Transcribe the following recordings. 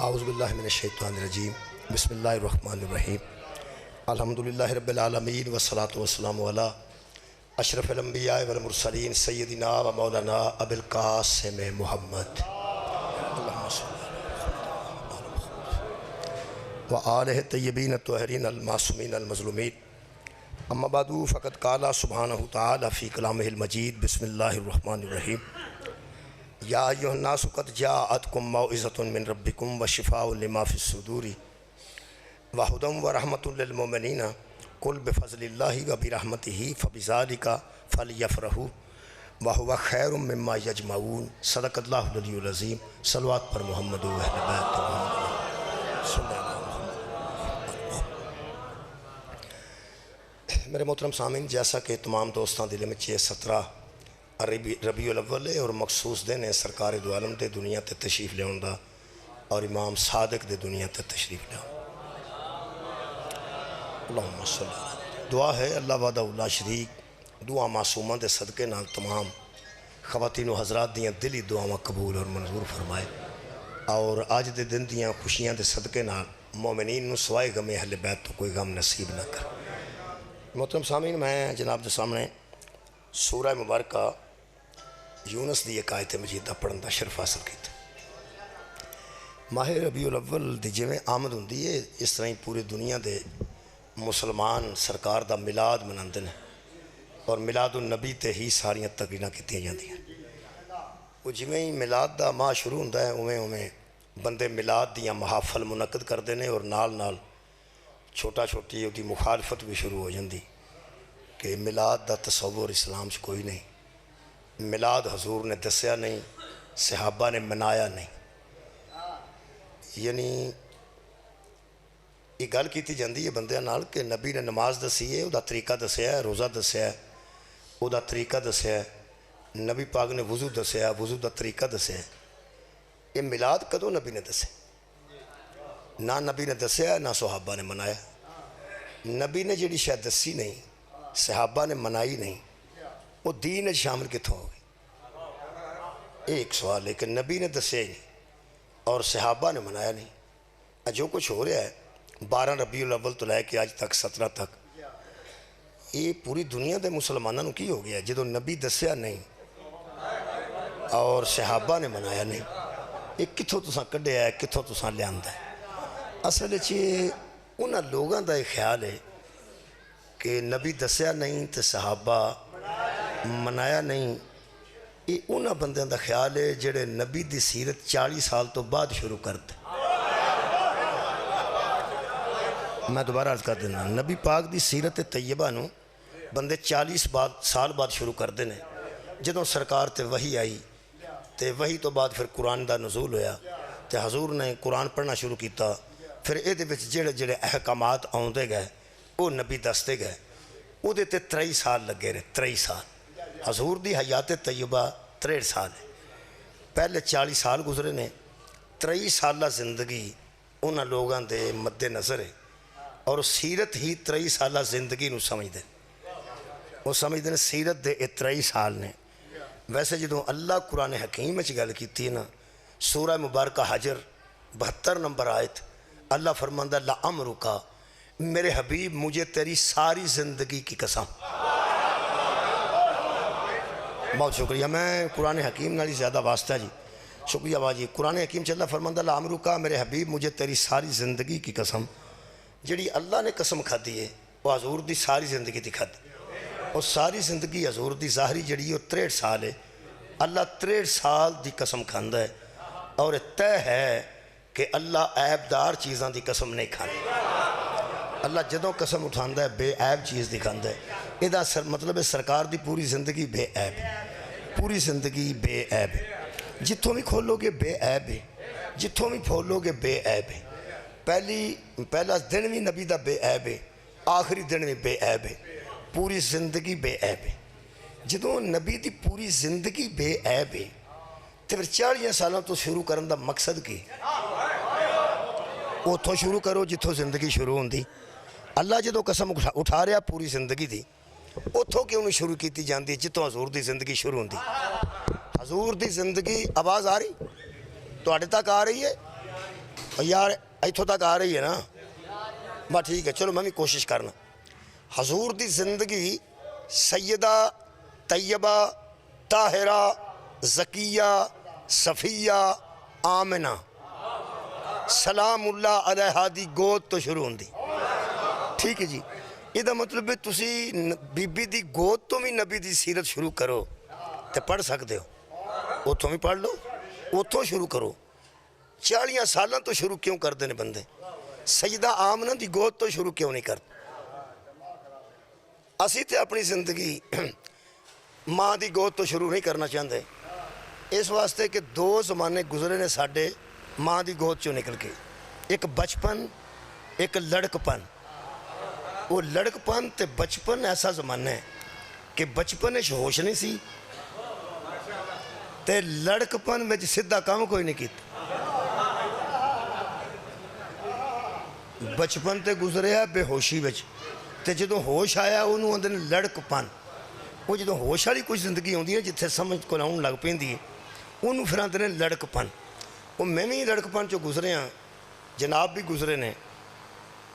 اعوذ باللہ من الشیطان الرجیم بسم اللہ الرحمن الرحیم الحمدللہ رب العالمین والصلاة والسلام علی اشرف الانبیاء والمرسلین سیدنا و مولانا ابی القاسم محمد اللہم صلی و آلہ الطیبین الطاہرین المعصومین المظلومین اما بعد فقد قال سبحانہ تعالی فی کلامہ المجید بسم اللہ الرحمن الرحیم یا ایھا الناس قد جاءتکم موعظۃ من ربکم وشفاء لما فی الصدور وہدی ورحمۃ للمؤمنین قل بفضل اللہ وبرحمتہ فبذلک فلیفرحوا وہو خیر مما یجمعون صدق اللہ العلی العظیم صلوات پر محمد و اہل بیت محمد صلی اللہ علیہ وسلم۔ میرے محترم سامعین، جیسا کہ تمام دوستاں دل میں 17 ربیع الاول اور مخصوص دن ہے سرکار دو عالم دے دنیا تے تشریف لے دا اور امام صادق دے دنیا تے تشریف لے اللہم صلی اللہ علیہ۔ دعا ہے اللہ وحدہ لا شریک دعا معصومہ دے صدقے نال تمام خواتین و حضرات دیاں دلی دعاواں قبول اور منظور فرمائے اور آج دے دن دیاں خوشیاں دے صدقے نال مومنین نو سوائے غم اہل بیت تو کوئی غم نصیب نہ کر۔ محترم سامعین، میں جناب دے سامنے سورہ مبارکہ یونس دی ایک آیت مجیدہ پڑھن دا شرف حاصل کیتا۔ ماہ ربیع الاول دی جویں آمد ہوندی ہے اس طرح ہی پوری دنیا دے مسلمان سرکار دا میلاد مناندے نے اور میلاد النبی تے ہی ساریاں تقریراں کیتیاں جاندیاں۔ وہ جویں ہی میلاد دا ماہ شروع ہوندا ہے اویں بندے میلاد دیاں محافل منعقد کردے نے اور نال نال چھوٹا چھوٹی دی مخالفت بھی شروع ہو جاندی کہ میلاد دا تصور اسلام سے کوئی نہیں، میلاد حضور نے دسیا نہیں، صحابہ نے منایا نہیں۔ یعنی یہ گل کیتی جاندی ہے بندیاں نال کہ نبی نے نماز دسی ہے، وہ طریقہ دسیا ہے، روزہ دسیا ہے، وہ طریقہ دسیا ہے، نبی پاک نے وضو دسیا ہے، وضو دا طریقہ دسیا ہے۔ یہ میلاد کدوں نبی نے دسے؟ نہ نبی نے دسیا نہ صحابہ نے منایا۔ نبی نے جڑی شاید دسی نہیں، صحابہ نے منائی نہیں، وہ دین شامل کتوں ہو گئی؟ ایک سوال ہے کہ نبی نے دسیا ہی نہیں اور صحابہ نے منایا نہیں۔ جو کچھ ہو رہا ہے 12 ربیع الاول تو لے کے آج تک 17 تک، یہ پوری دنیا دے مسلمانوں کی ہو گیا جدوں نبی دسیا نہیں اور صحابہ نے منایا نہیں۔ یہ کتوں تساں کڈیا ہے، کتوں تساں لیاندا ہے؟ اصل انہاں لوگاں دا یہ خیال ہے کہ نبی دسیا نہیں تو صحابہ منایا نہیں۔ یہ انہاں بندیاں دا خیال ہے جڑے نبی دی سیرت 40 سال تو بعد شروع کرتے۔ میں دوبارہ عرض کر دینا، نبی پاک دی سیرت طیبہ نو بندے 40 سال بعد شروع کردے نے۔ جدوں سرکار تے وحی آئی تے وحی تو بعد پھر قرآن دا نزول ہویا تے حضور نے قرآن پڑھنا شروع کیتا، پھر اے دے وچ جڑے جڑے احکامات آوندے گئے وہ نبی دستے گئے، وہ دیتے 23 سال لگے رہے۔ 23 سال حضور دی حیات طیبہ 63 سال ہے، پہلے 40 سال گزرے نے۔ 23 سالہ زندگی انہاں لوگاں دے مد نظر ہے اور سیرت ہی 23 سالہ زندگی نو سمجھ دے، وہ سمجھ دے سیرت دے 23 سال نے۔ ویسے جدوں اللہ قرآن حکیم میں گل کیتی ہے نا، سورہ مبارکہ حجر 72 نمبر آیت، اللہ فرماندہ لعمرک میرے حبیب مجھے تیری ساری زندگی کی قسم۔ بہت شکریہ، میں قرآن حکیم نالی زیادہ واسطہ جی، شکریہ باجی۔ قرآن حکیم چلنا فرماندہ لعمرک میرے حبیب مجھے تیری ساری زندگی کی قسم۔ جڑی اللہ نے قسم کھادی ہے وہ حضور دی ساری زندگی دی کھادی، اور ساری زندگی حضور دی ظاہری جڑی ہے وہ 63 سال ہے۔ اللہ 63 سال دی قسم کھاندا ہے اور طے ہے کہ اللہ عیب دار چیزاں دی قسم نہیں کھاندا۔ اللہ جدوں قسم اٹھاندا ہے بے عیب چیز دکھاندا ہے۔ ادا مطلب ہے سرکار دی پوری زندگی بے عیب ہے، پوری زندگی بے عیب ہے۔ جتوں بھی کھولو گے بے عیب ہے، جتوں بھی کھولو گے بے عیب ہے۔ پہلا دن بھی نبی دا بے عیب ہے، آخری دن بھی بے عیب ہے، پوری زندگی بے عیب ہے۔ جدوں نبی دی پوری زندگی بے عیب ہے تو پھر 40 سالوں تو شروع کرن دا مقصد کی؟ اتھوں شروع کرو جتھوں زندگی شروع ہوندی۔ اللہ جدوں قسم اٹھا رہا پوری زندگی دی، اتھوں کیوں نہیں شروع کیتی جاندی جتوں حضور دی زندگی شروع ہوندی؟ حضور دی زندگی آواز آ رہی؟ تو تک آ رہی ہے؟ یار اتوں تک آ رہی ہے نا، بس ٹھیک ہے، چلو میں بھی کوشش کرنا۔ حضور دی زندگی سیدہ طیبہ طاہرہ زکیہ صفیہ آمنہ سلام اللہ علیہا دی گود تو شروع ہوندی، ٹھیک ہے جی۔ یہ مطلب ہے تسی بی بی دی گود تو بھی نبی دی سیرت شروع کرو تو پڑھ سکتے ہو، اتوں بھی پڑھ لو، اتوں شروع کرو۔ 40 سالاں تو شروع کیوں کرتے ہیں بندے؟ سیدہ آمنہ دی گود تو شروع کیوں نہیں کرتے؟ اسی تے اپنی زندگی ماں دی گود تو شروع نہیں کرنا چاہتے، اس واسطے کہ 2 زمانے گزرے نے ساڈے ماں دی گود چوں نکل کے، ایک بچپن ایک لڑکپن۔ وہ لڑکپن تے بچپن ایسا زمانہ ہے کہ بچپن وچ ہوش نہیں سی تے لڑکپن وچ سیدھا کام کوئی نہیں کیتا۔ بچپن تے گزریا بے ہوشی وچ، تے جدوں ہوش آیا انہوں آندے نے لڑکپن۔ وہ جدوں ہوش والی کچھ زندگی ہوندی ہے جتھے سمجھ کو آن لگ پیندی ہے انہوں پھر آندے نے لڑکپن۔ وہ میں بھی لڑکپن چوں گزرے ہاں، جناب بھی گزرے نے۔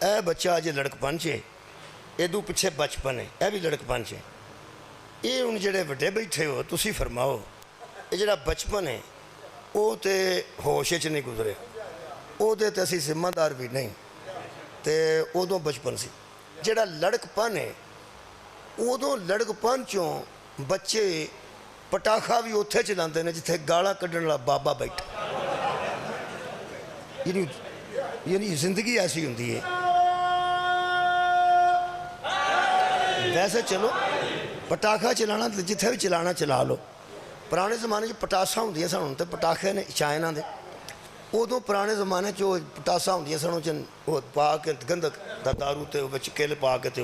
اے بچہ اجے لڑکپن چے، ادو پیچھے بچپن ہے، اے بھی لڑکپن چے۔ یہ ہن جڑے وڈے بیٹھے ہو تسی فرماؤ، یہ جڑا بچپن ہے وہ تے ہوش وچ نہیں گزرے، وہ تے اسی ذمہ دار بھی نہیں تے ادوں بچپن سی۔ جڑا لڑکپن ہے ادوں لڑکپن چوں بچے پٹاخا بھی اوتھے چلاندے نے جتھے گالاں کڈن والا بابا بیٹھا۔ یعنی زندگی ایسی ہوندی ہے۔ ویسے چلو پٹاخا چلانا جتھے بھی چلانا چلا لو۔ پرانے زمانے پٹاسا ہوندیاں سن، تے پٹاخے نے چائنا دے، ادوں پرانے زمانے پٹاسا ہوندیاں سن، وہ پا کے گندک دا دارو تے وچ کل پا کے تے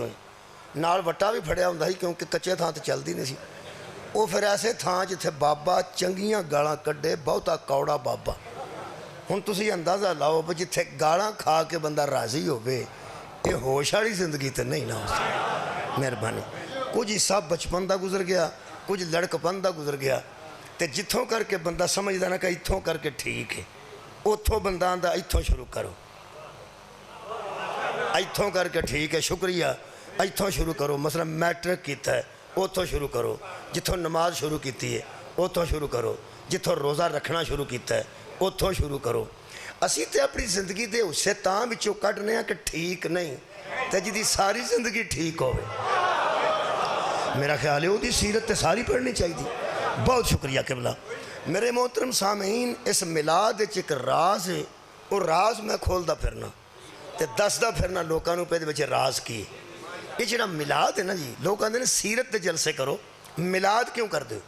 نال وٹا بھی پھڑیا ہوندا سی کیونکہ کچے تھاں تے چلدی نہیں سی۔ وہ پھر ایسے تھاں جتھے بابا چنگیاں گالاں کڈے، بہتا کوڑا بابا۔ ہن تسی اندازہ لاؤ بھی جتھے گالاں کھا کے بندہ راضی ہوئے، یہ ہوش والی زندگی تے نہیں نہ ہو سکتی۔ مہربانی۔ کچھ حصہ بچپن دا گزر گیا، کچھ لڑکپن دا گزر گیا، تے جتھوں کر کے بندہ سمجھدا نا کہ اتھوں کر کے ٹھیک ہے، اتھوں بندہ آندا اتھوں شروع کرو، اتھوں کر کے ٹھیک ہے شکریہ، اتھوں شروع کرو۔ مثلا میٹرک کیتا ہے اتھوں شروع کرو، جتھوں نماز شروع کیتی ہے اتھوں شروع کرو، جتھوں روزہ رکھنا شروع کیتا ہے اتھوں شروع کرو۔ اسی تے اپنی زندگی دے اسے تاں بچوں کڈنے ہیں کہ ٹھیک نہیں تے جدی ساری زندگی ٹھیک ہوئے۔ میرا خیال ہے وہ دی سیرت تے ساری پڑھنی چاہیے۔ بہت شکریہ قبلہ۔ میرے محترم سامعین، اس میلاد ایک راز ہے، وہ راز میں کھولدا پھرنا تے دسدا پھرنا لوکاں نوں پہلے وچ راز کی۔ یہ جڑا میلاد ہے نا جی، لوگ آندے نے سیرت دے جلسے کرو، میلاد کیوں کر دو؟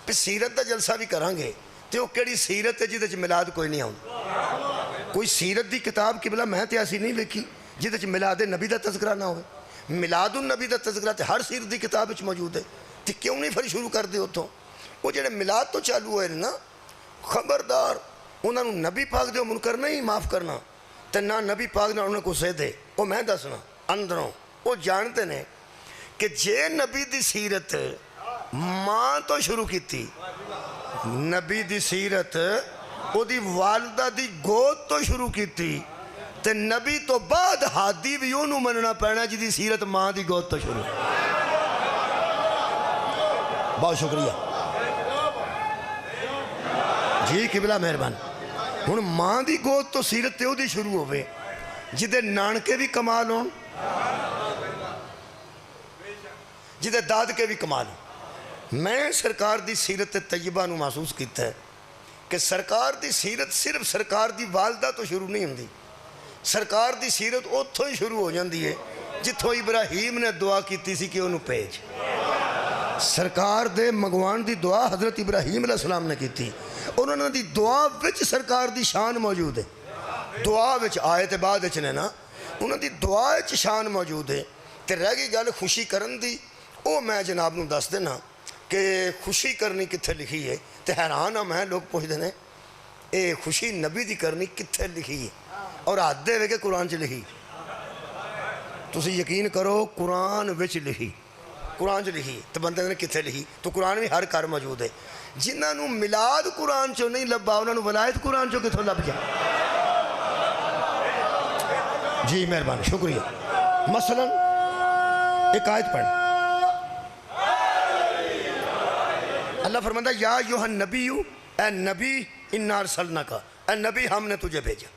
پھر سیرت دا جلسہ بھی کران گے تے وہ کیڑی سیرت ہے جہدے وچ میلاد کوئی نہیں آؤں؟ کوئی سیرت دی کتاب قبلہ میں تے ایسی نہیں لکھی جہدے وچ میلاد نبی دا تذکرہ نہ ہوئے۔ میلاد النبی دا تذکرہ تے ہر سیرت دی کتاب وچ موجود ہے، تے کیوں نہیں پھر شروع کر دے اتوں؟ وہ جڑے میلاد تو چالو ہوئے نا، خبردار انہوں نے نبی پاک دے منکر نہیں معاف کرنا تے نہ نبی پاک نہ انہوں کو دے۔ وہ میں دسنا اندروں وہ جانتے ہیں کہ جے نبی دی سیرت ماں تو شروع کی تھی، نبی دی سیرت وہ دی والدہ دی گود تو شروع کی تھی، تے نبی تو بعد ہادی بھی انہوں مننا پینا جی دی سیرت ماں دی گود تو شروع۔ بہت شکریہ جی قبلہ مہربان۔ ہن ماں دی گود تو سیرت تے او دی شروع ہوئے جدے نانکے بھی کمال ہون، جدے داد کے بھی کمال ہون۔ میں سرکار دی سیرت طیبہ نو محسوس کیتا ہے کہ سرکار دی سیرت صرف سرکار دی والدہ تو شروع نہیں ہوندی، سرکار دی سیرت اتھوں ہی شروع ہو جاندی ہے جتھوں ابراہیم نے دعا کیتی سی کہ انہوں بھیج۔ سرکار دے مگوان دی دعا حضرت ابراہیم علیہ السلام نے کیتی، انہوں نے دی دعا وچ سرکار دی شان موجود ہے۔ دعا وچ آئے تے بعد وچ نے نا، انہوں دی دعا وچ شان موجود ہے۔ تے رہ گئی گل خوشی کرن دی، او میں جناب نوں دس دینا کہ خوشی کرنی کتھے لکھی ہے، تے حیران ہم ہیں لوگ پوچھتے ہیں اے خوشی نبی دی کرنی کتھے لکھی ہے اور حد دے کہ قرآن چ لکھی۔ تسی یقین کرو قرآن وچ لکھی، قرآن چ لکھی تو بندے نے کتھے لکھی؟ تو قرآن بھی ہر گھر موجود ہے۔ جنہوں نے میلاد قرآن چو نہیں لبا انہوں نے ولایت قرآن چو کتھوں لب جائے؟ جی مہربانی شکریہ. مثلا ایک آیت پڑھ. اللہ فرماتا ہے یا ایھا النبی، اے نبی انا ارسلناک، اے نبی ہم نے تجھے بھیجا،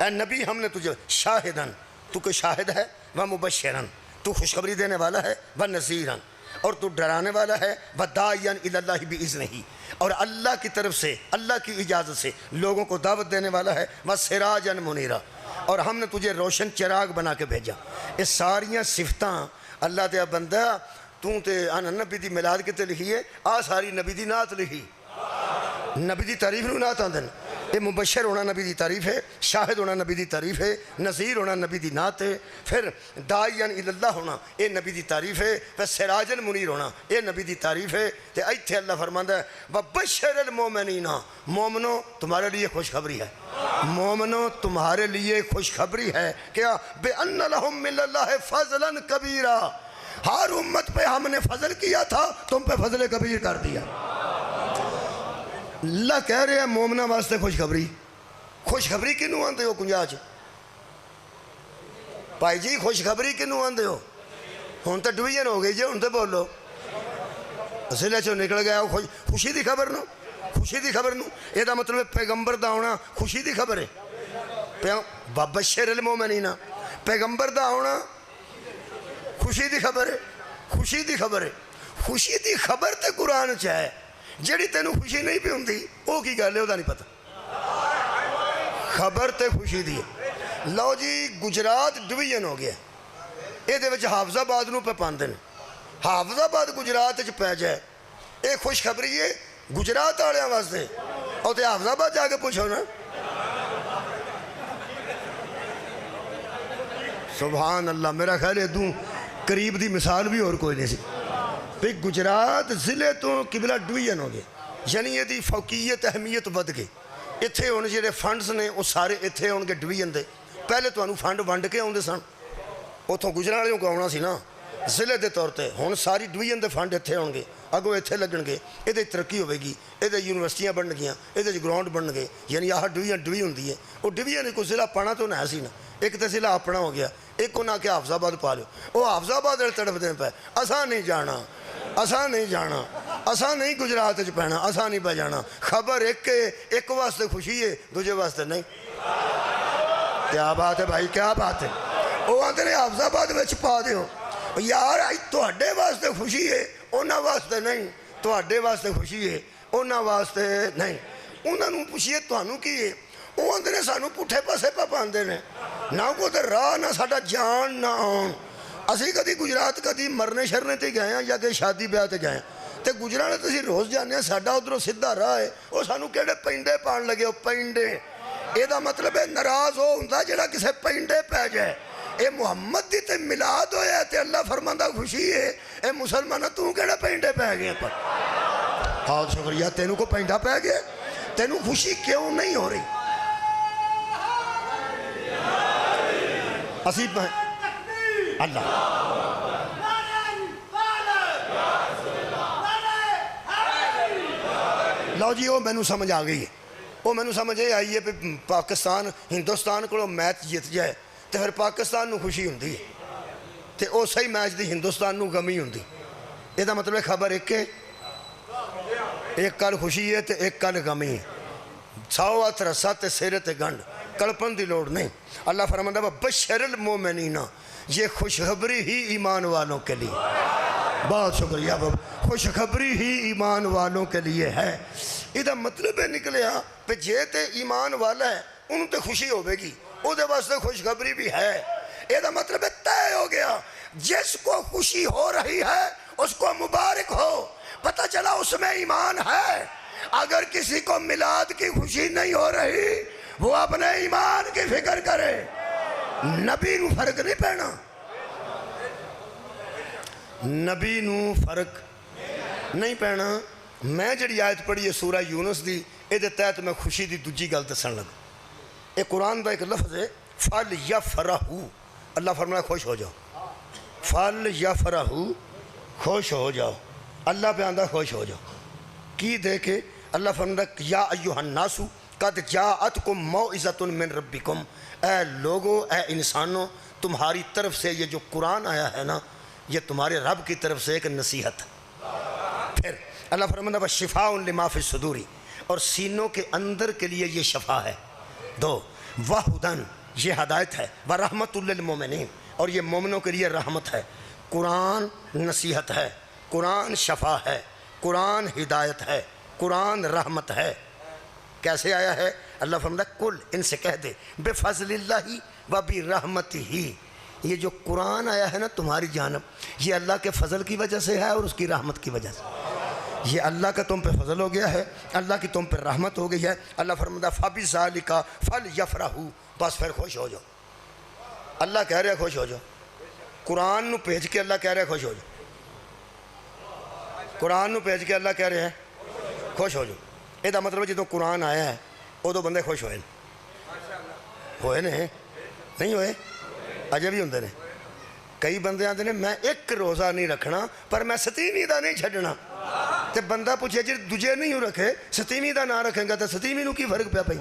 اے نبی ہم نے تجھے شاہدن، تو کوئی شاہد ہے، و مبشرن تو خوشخبری دینے والا ہے، و نذیرن اور تو ڈرانے والا ہے، و داعیا الی اللہ باذنہ اور اللہ کی طرف سے اللہ کی اجازت سے لوگوں کو دعوت دینے والا ہے، و سراجا منیرا اور ہم نے تجھے روشن چراغ بنا کے بھیجا. یہ ساریاں صفتاں اللہ دے بندہ تو تے آنا نبی دی میلاد کتے لکھی ہے، آ ساری نبی دی نعت لکھی. نبی دی تعریف نو نعت آندن. یہ مبشر ہونا نبی دی تعریف ہے، شاہد ہونا نبی دی تعریف ہے، نذیر ہونا نبی دی نعت ہے، پھر داعیا الی اللہ ہونا یہ نبی دی تعریف ہے، پھر سراج المنیر ہونا یہ نبی دی تعریف ہے. تے ایتھے اللہ فرماندا ہے وبشر المومنین، مومنوں تمہارے لیے خوشخبری ہے، مومنوں تمہارے لیے خوشخبری ہے کیا بان لہم من اللہ فضلا کبیرا، ہر امت پہ ہم نے فضل کیا تھا، تم پہ فضل کبیر کر دیا. اللہ کہہ رہے ہیں مومنہ واسطے خوشخبری. خوشخبری کنوں آندے ہو کنجاج بھائی جی؟ خوشخبری کنوں آندے ہو؟ ہون تو ڈویژن ہو گئی جی، ہون تو بولو ضلع چوں نکل گیا. خوشی دی خبر نو، خوشی دی خبر نو یہ دا مطلب پیغمبر دا ہونا خوشی دی خبر ہے. وبشر المومنین پیغمبر دا ہونا خوشی دی خبر ہے، خوشی دی خبر ہے. خوشی دی خبر تے قرآن چ ہے، جیڑی تینوں خوشی نہیں پی ہوندی وہ کی گل ہے وہ نہیں پتہ. خبر تے خوشی دی ہے. لو جی گجرات ڈویژن ہو گیا، یہ حافظ آباد نو پہ پاندے نے. حافظ آباد گجرات پی جائے یہ خوشخبری ہے گجرات والوں واسطے، اور تے حافظ آباد جا کے پوچھو نا. سبحان اللہ. میرا خیال ہے ادوں قریب دی مثال بھی اور کوئی نہیں سی. بھئی گجرات ضلع تو قبلہ ڈویژن ہو گئے، یعنی یہ دی فوقیت اہمیت ود گئی. اتھے ہونے جڑے فنڈز نے وہ سارے اتھے ہون گے ڈویژن دے. پہلے تو انہوں فنڈ ونڈ کے آؤندے سن، اتھوں گجرالوں کو آنا سی نا ضلع دے طور تے. ہون ساری ڈویژن دے فنڈ اتھے ہون گے، اگوں اتھے لگن گے، یہ ترقی ہوئے گی، یہ یونیورسٹیاں بن گیا، یہ گراؤنڈ بن گئے. یعنی آہ ڈویژن ڈوی ہوندی ہے. وہ ڈویژن کو ضلع پانا تو نہ سی نا، ایک تو ضلع اپنا ہو گیا، ایک کو نہ کہ حافظ آباد پا لو. وہ حافظ آباد تڑپ دیں پہ اساں نہیں جانا، اساں نہیں جانا، اساں نہیں گجرات چ پینا، اساں نہیں پہ جانا. خبر ایک واسطے خوشی ہے، دوجے واسطے نہیں. کیا بات ہے بھائی، کیا بات ہے. وہ آتے ہیں حافظ آباد وچ پا دیو یار، تواڈے واسطے خوشی ہے انہاں واسطے نہیں، تواڈے واسطے خوشی ہے انہاں واسطے نہیں. انہاں نوں پوچھیے تانوں کی ہے، وہ آتے ہیں سانوں پٹھے پاسے پہ پاندے نے، نہ کوئی راہ نہ ساڈا جان نہ آن. اسی کدی گجرات کدی مرنے شرنے تے گئے ہیں یا کہ شادی بیاہ تے گئے ہیں تے گجرات اسی روز جانے ہیں. ساڈا ادھروں سیدھا راہ ہے، وہ سانوں کہڑے پینڈے پان لگے ہو پینڈے. یہ دا مطلب ہے ناراض ہو ہوندا جڑا کسے پینڈے پہ جائے. اے محمد دی تے میلاد ہویا تے اللہ فرماندا خوشی ہے. اے مسلمانہ تو کہڑا پینڈے پہ گئے پر؟ بہت شکریہ. تینوں کو پینڈا پہ گئے؟ تینوں خوشی کیوں نہیں ہو رہی؟ اسی پہ اللہ لو جی وہ مینوں سمجھ آ گئی ہے. وہ مینوں سمجھ یہ آئی ہے پہ پاکستان ہندوستان کو میچ جیت جائے تو پھر پاکستان نو خوشی ہوندی ہے تے او صحیح میچ دی ہندوستان نو غمی ہوندی. یہ دا مطلب خبر ایک ہے، ایک کل خوشی ہے تے ایک کل غمی ہے. 100 ہاتھ رسا تے سیرے تے گنڈ، کلپن دی لوڑ نہیں. اللہ فرماندا ہے بشر المومنین، یہ خوشخبری ہی ایمان والوں کے لیے. بہت شکریہ بابا. خوشخبری ہی ایمان والوں کے لیے ہے. یہ مطلب ہے نکلیا پہ جے تے ایمان والا ہے انہوں تے خوشی ہوئے گی، او دے واسطے خوشخبری بھی ہے. یہ مطلب ہے طے ہو گیا جس کو خوشی ہو رہی ہے اس کو مبارک ہو، پتہ چلا اس میں ایمان ہے. اگر کسی کو میلاد کی خوشی نہیں ہو رہی وہ اپنے ایمان کی فکر کرے. نبی نو فرق نہیں پینا، نبی نو فرق نہیں پینا. میں جڑی آیت پڑھی ہے سورہ یونس دی، اے دے تحت میں خوشی دی دوجی گل دسن لگا. اے قرآن دا ایک لفظ ہے فل یفرحوا. اللہ فرمایا خوش ہو جاؤ. فل یفرحوا خوش ہو جاؤ. اللہ پہ آندہ خوش ہو جاؤ. کی دے کے اللہ فرمایا یا ایھا الناس قد جاءتکم موعظۃ من ربکم، اے لوگو، اے انسانوں، تمہاری طرف سے یہ جو قرآن آیا ہے نا، یہ تمہارے رب کی طرف سے ایک نصیحت ہے۔ پھر اللہ فرماتا ہے وشفاء لما فی الصدور، اور سینوں کے اندر کے لیے یہ شفا ہے۔ دو وہدن، یہ ہدایت ہے، ورحمۃ للمؤمنین، اور یہ مومنوں کے لیے رحمت ہے۔ قرآن نصیحت ہے، قرآن شفا ہے، قرآن ہدایت ہے، قرآن رحمت ہے۔ کیسے آیا ہے؟ اللہ فرماتا ہے کل، ان سے کہہ دے، بفضل اللہ و برحمتہ، یہ جو قرآن آیا ہے نا تمہاری جانب، یہ اللہ کے فضل کی وجہ سے ہے اور اس کی رحمت کی وجہ سے۔ یہ اللہ کا تم پہ فضل ہو گیا ہے، اللہ کی تم پہ رحمت ہو گئی ہے۔ اللہ فرماتا ہے فبذالک فلیفرحوا، بس پھر خوش ہو جاؤ۔ اللہ کہہ رہے خوش ہو جاؤ، قرآن نو بھیج کے اللہ کہہ رہے خوش ہو جاؤ، قرآن نو بھیج کے اللہ کہہ رہے ہیں خوش ہو جاؤ۔ یہ مطلب جدو قرآن آیا ہے ادو بندے خوش ہوئے ہوئے نے، نہیں ہوئے؟ اجے بھی ہوندے نے۔ کئی بندے آتے ہیں میں ایک روزہ نہیں رکھنا پر میں ستیویں دا نہیں چھڈنا، تے بندہ پوچھے جی دجے نہیں رکھے ستیویں دا نہ رکھیں گا تو ستیویں نو کی فرق پیا پئی؟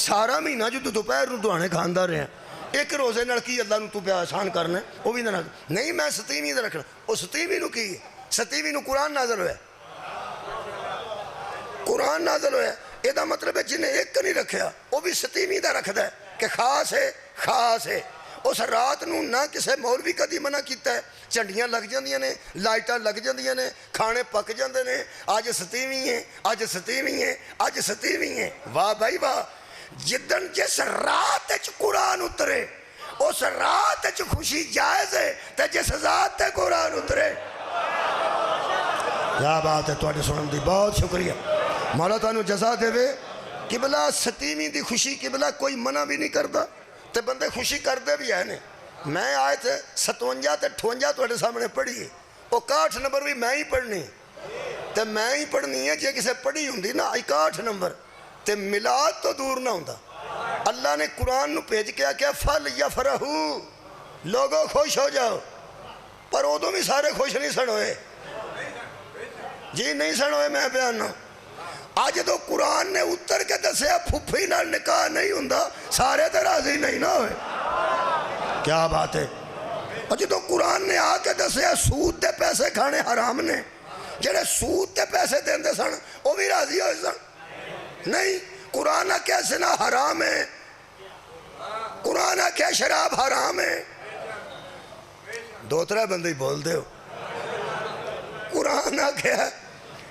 سارا مہینہ جو دوپہر نو دہانے کھاندا رہے ہیں، ایک روزے نال کی اللہ نو تو پیا آسان کرنا، وہ بھی نہ رکھ، نہیں میں ستیویں دا رکھنا۔ وہ ستیویں نو کی؟ ستیویں نو قرآن نازل ہوا، قرآن نازل ہوا۔ یہ مطلب ہے جنہیں ایک نہیں رکھیا وہ بھی ستیویں دا رکھدا ہے کہ خاص ہے، خاص ہے۔ اس رات نو نہ کسے مولوی کدی منع کیتا ہے، چنڈیاں لگ جاندیاں نے، لائٹاں لگ جاندیاں نے، کھانے پک جاندے نے، آج ستیویں ہے، آج ستیویں ہے، آج ستیویں ہے۔ واہ بھائی واہ، جدن جس رات وچ قرآن اترے اس رات وچ خوشی جائز ہے، تے جس ذات تے قرآن اترے۔ کیا بات ہے، تواڈے سنن دی بہت شکریہ، مولا تانوں جزا دے وے۔ قبلہ ستیویں دی خوشی قبلہ کوئی منع بھی نہیں کرتا، تے بندے خوشی کردے بھی ہیں نے۔ میں آئے تھے 57 تے 58 تواڈے سامنے پڑھی ہے، وہ 61 نمبر بھی میں ہی پڑھنی تے میں ہی پڑھنی ہے۔ جے کسے پڑھی ہوندی نا 61 نمبر تے میلاد تو دور نہ ہوندا۔ اللہ نے قرآن نو بھیج کے کیا فلیفرحوا، لوگوں خوش ہو جاؤ، پر ادو بھی سارے خوش نہیں سن ہوئے جی، نہیں سن ہوئے۔ میں بیان آج تو قرآن نے اتر کے دسیا پھپھی نال نکاح نہیں ہوندا، سارے تے راضی نہیں نہ ہوئے۔ کیا بات ہے، اور جدو قرآن نے آ کے دسیا سود دے پیسے کھانے حرام نے، جڑے سود دے پیسے دیندے سن وہ بھی راضی ہوئے سن؟ نہیں، قرآن کیا زنا حرام ہے، قرآن کیا شراب حرام ہے۔ دو ترے بندے بول دے ہو، قرآن کیا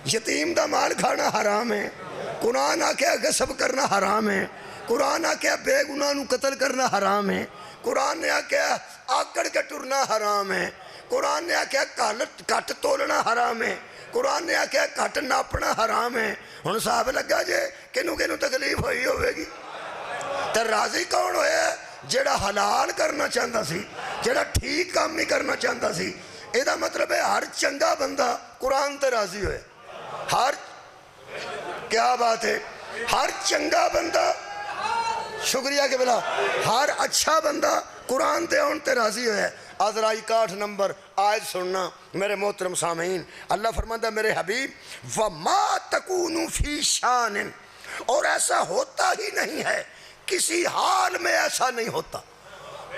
یتیم دا مال کھانا حرام ہے، قرآن کیا غصب کرنا حرام ہے، قرآن کیا بے گناہ نو قتل کرنا حرام ہے، قرآن نے کیا آکڑ کے ٹرنا حرام ہے، قرآن نے کیا کٹ تولنا حرام ہے، قرآن نے کیا کٹ ناپنا حرام ہے۔ ہن صاحب لگا جے کنوں کنوں تکلیف ہوئی ہوئے گی، تے راضی کون ہویا؟ جڑا حلال کرنا چاہتا سی، جڑا ٹھیک کام نہیں کرنا چاہتا سی۔ یہ مطلب ہے ہر چنگا بندہ قرآن تے راضی ہوئے، ہر، کیا بات ہے، ہر چنگا بندہ، شکریہ کہ بلا، ہر اچھا بندہ قرآن تے آن تے راضی ہوئے۔ آذرا 61 نمبر آیت سننا میرے محترم سامعین، اللہ فرماتا ہے میرے حبیب وَمَا تَكُونُ فِي شَانٍ، اور ایسا ہوتا ہی نہیں ہے، کسی حال میں ایسا نہیں ہوتا،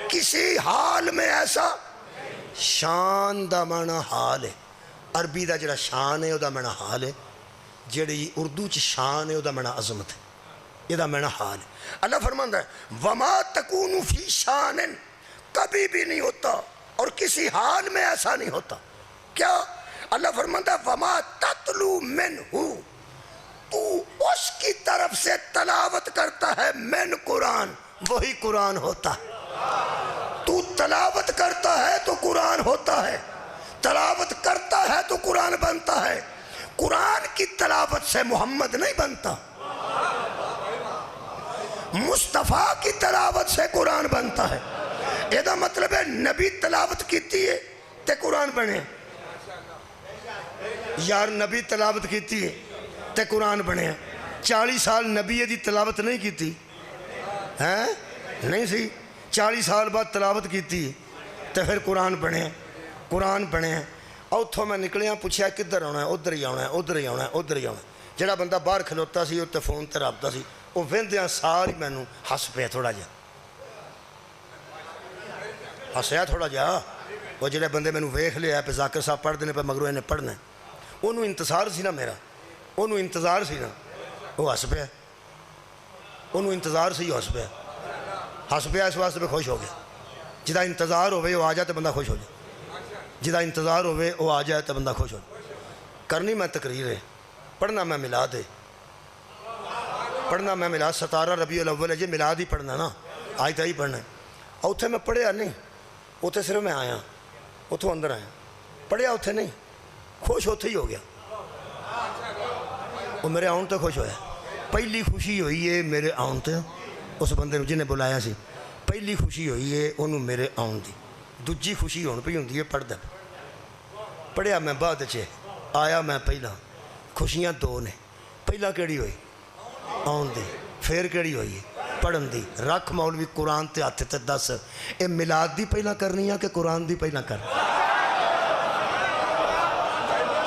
کسی حال میں ایسا۔ شان دا معنی حال ہے، عربی دا جڑا شان ہے او دا معنی حال ہے، جڑی اردو چ شان ہے او دا معنی عظمت ہے، یہ دا معنی حال ہے۔ اللہ فرماتا ہے وَمَا تَكُونُ فِي شَانٍ، کبھی بھی نہیں ہوتا اور کسی حال میں ایسا نہیں ہوتا۔ کیا؟ اللہ فرماتا ہے وَمَا تَتْلُو مِنْهُ، تو اس کی طرف سے تلاوت کرتا ہے من قرآن، وہی قرآن ہوتا ہے۔ تو تلاوت کرتا ہے تو قرآن ہوتا ہے، تلاوت کرتا ہے تو قرآن بنتا ہے۔ قرآن کی تلاوت سے محمد نہیں بنتا، مصطفیٰ کی تلاوت سے قرآن بنتا ہے۔ یہ مطلب ہے نبی تلاوت کیتی ہے تے قرآن بنے، یار نبی تلاوت کیتی ہے تے قرآن بنے۔ 40 سال نبی دی تلاوت نہیں کیتی ہیں، نہیں سی، 40 سال بعد تلاوت کیتی تے پھر قرآن بنے، قرآن بنے۔ اتھوں میں نکلیاں پوچھا کدھر آنا ہے، ادھر ہی آنا ہے، ادھر ہی آنا ہے، ادھر ہی آنا ہے۔ ਜਿਹੜਾ ਬੰਦਾ ਬਾਹਰ ਖਲੋਤਾ ਸੀ ਉੱਤੇ ਫੋਨ ਤੇ ਰੱਬਦਾ ਸੀ, ਉਹ ਵਹਿੰਦਿਆਂ ਸਾਰ ਹੀ ਮੈਨੂੰ ਹੱਸ ਪਿਆ ਥੋੜਾ ਜਿਹਾ, ਹੱਸਿਆ ਥੋੜਾ ਜਿਹਾ। ਉਹ ਜਿਹੜੇ ਬੰਦੇ ਮੈਨੂੰ ਵੇਖ ਲਿਆ ਪਏ ਜ਼ਾਕਿਰ ਸਾਹਿਬ ਪੜ੍ਹਦੇ ਨੇ ਪਏ ਮਗਰੋਂ ਇਹਨੇ ਪੜ੍ਹਨਾ, ਉਹਨੂੰ ਇੰਤਜ਼ਾਰ ਸੀ ਨਾ ਮੇਰਾ, ਉਹਨੂੰ ਇੰਤਜ਼ਾਰ ਸੀ ਨਾ, ਉਹ ਹੱਸ ਪਿਆ, ਉਹਨੂੰ ਇੰਤਜ਼ਾਰ ਸੀ, ਹੱਸ ਪਿਆ, ਹੱਸ ਪਿਆ ਇਸ ਵਾਸਤੇ ਖੁਸ਼ ਹੋ ਗਿਆ। ਜਿਹਦਾ ਇੰਤਜ਼ਾਰ ਹੋਵੇ ਉਹ ਆ ਜਾਏ تو بندہ خوش ہو جائے, ਜਿਹਦਾ ਇੰਤਜ਼ਾਰ ਹੋਵੇ ਉਹ ਆ ਜਾਏ تو بندہ خوش ہو جائے۔ کرنی میں تقریر ہے, پڑھنا میں میلاد ہے, پڑھنا میں میلاد 17 ربیع الاول ہے جی, میلاد ہی پڑھنا نا, آج تو ہی پڑھنا ہے۔ اتنے میں پڑھیا نہیں, اتنے صرف میں آیا, اتوں اندر آیا, پڑھیا اتنے نہیں, خوش اتنے ہی ہو گیا, وہ میرے آن تے خوش ہویا۔ پہلی خوشی ہوئی ہے میرے آن تے اس بندے نے جنہیں بلایا سی, پہلی خوشی ہوئی ہے انہوں میرے آن دی, دوجی خوشی ہون پہ ہوندی ہے پڑھدا, پڑھیا میں بعد چے, آیا میں پہلا, خوشیاں دو نے, پہلا کیڑی ہوئی آن دی, پھر کیڑی ہوئی پڑھن دی۔ رکھ مولوی قرآن تے ہاتھ تے دس, اے میلاد دی پہلا کرنی ہے کہ قرآن دی پہلا کرنی؟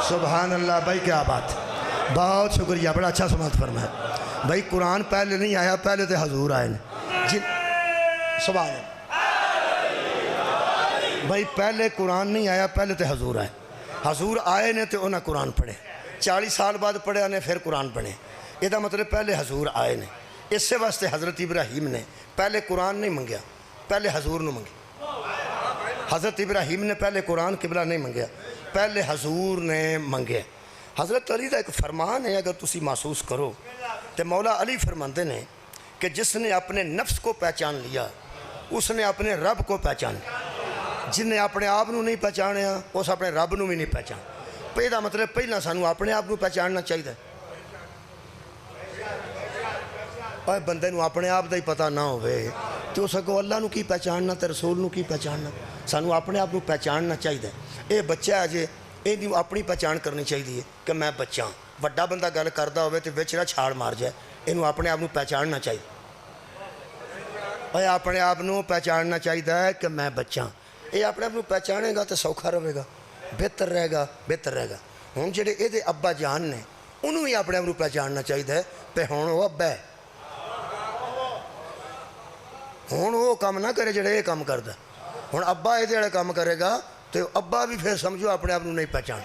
سبحان اللہ بھائی, کیا بات, بہت شکریہ, بڑا اچھا سماعت فرمایا بھائی۔ قرآن پہلے نہیں آیا, پہلے تے حضور آئے نے سبحان اللہ بھائی, پہلے قرآن نہیں آیا, پہلے تے حضور آئے, حضور آئے نے تے انہاں قرآن پڑھے, 40 سال بعد پڑھے نے پھر قرآن پڑھے, یہ دا مطلب پہلے حضور آئے نے۔ اس سے واسطے حضرت ابراہیم نے پہلے قرآن نہیں منگیا, پہلے حضور نے منگی۔ حضرت ابراہیم نے پہلے قرآن قبلہ نہیں منگیا, پہلے حضور نے منگے۔ حضرت علی دا ایک فرمان ہے, اگر تسی محسوس کرو تو مولا علی فرماندے نے کہ جس نے اپنے نفس کو پہچان لیا اس نے اپنے رب کو پہچان لیا, جن نے اپنے آپ نو نہیں پہچانیا اس اپنے رب نو بھی نہیں پہچان۔ پہلا مطلب پہلا سانو اپنے آپ نو پہچاننا چاہیے۔ اور بندے نو اپنے آپ دا ہی پتہ نہ ہوئے تو اس کو اللہ نو کی پہچاننا تے رسول نو کی پہچاننا؟ سانو اپنے آپ نو پہچاننا چاہیے۔ اے بچہ ہے جے, اے دی اپنی پہچان کرنی چاہیے کہ میں بچہ ہوں۔ بڑا بندہ گل کردا ہوئے تو وچ نہ چھاڑ مار جائے, اینو اپنے آپ نو پہچاننا چاہیے۔ اور اپنے آپ نو پہچاننا چاہیے کہ میں بچہ ہوں۔ یہ اپنے آپ نو پہچانے گا تو سوکھا رہے گا, بہتر رہے گا, بہتر رہے گا۔ ہوں جڑے یہ ابا جان نے انہوں بھی اپنے آپ نو پہچاننا چاہیے پہ ہوں وہ ابا ہے, ہوں وہ کام نہ کرے جڑے یہ کام کردا۔ ہوں ابا یہ جڑا کام کرے گا تو ابا بھی پھر سمجھو اپنے آپ نو نہیں پہچان۔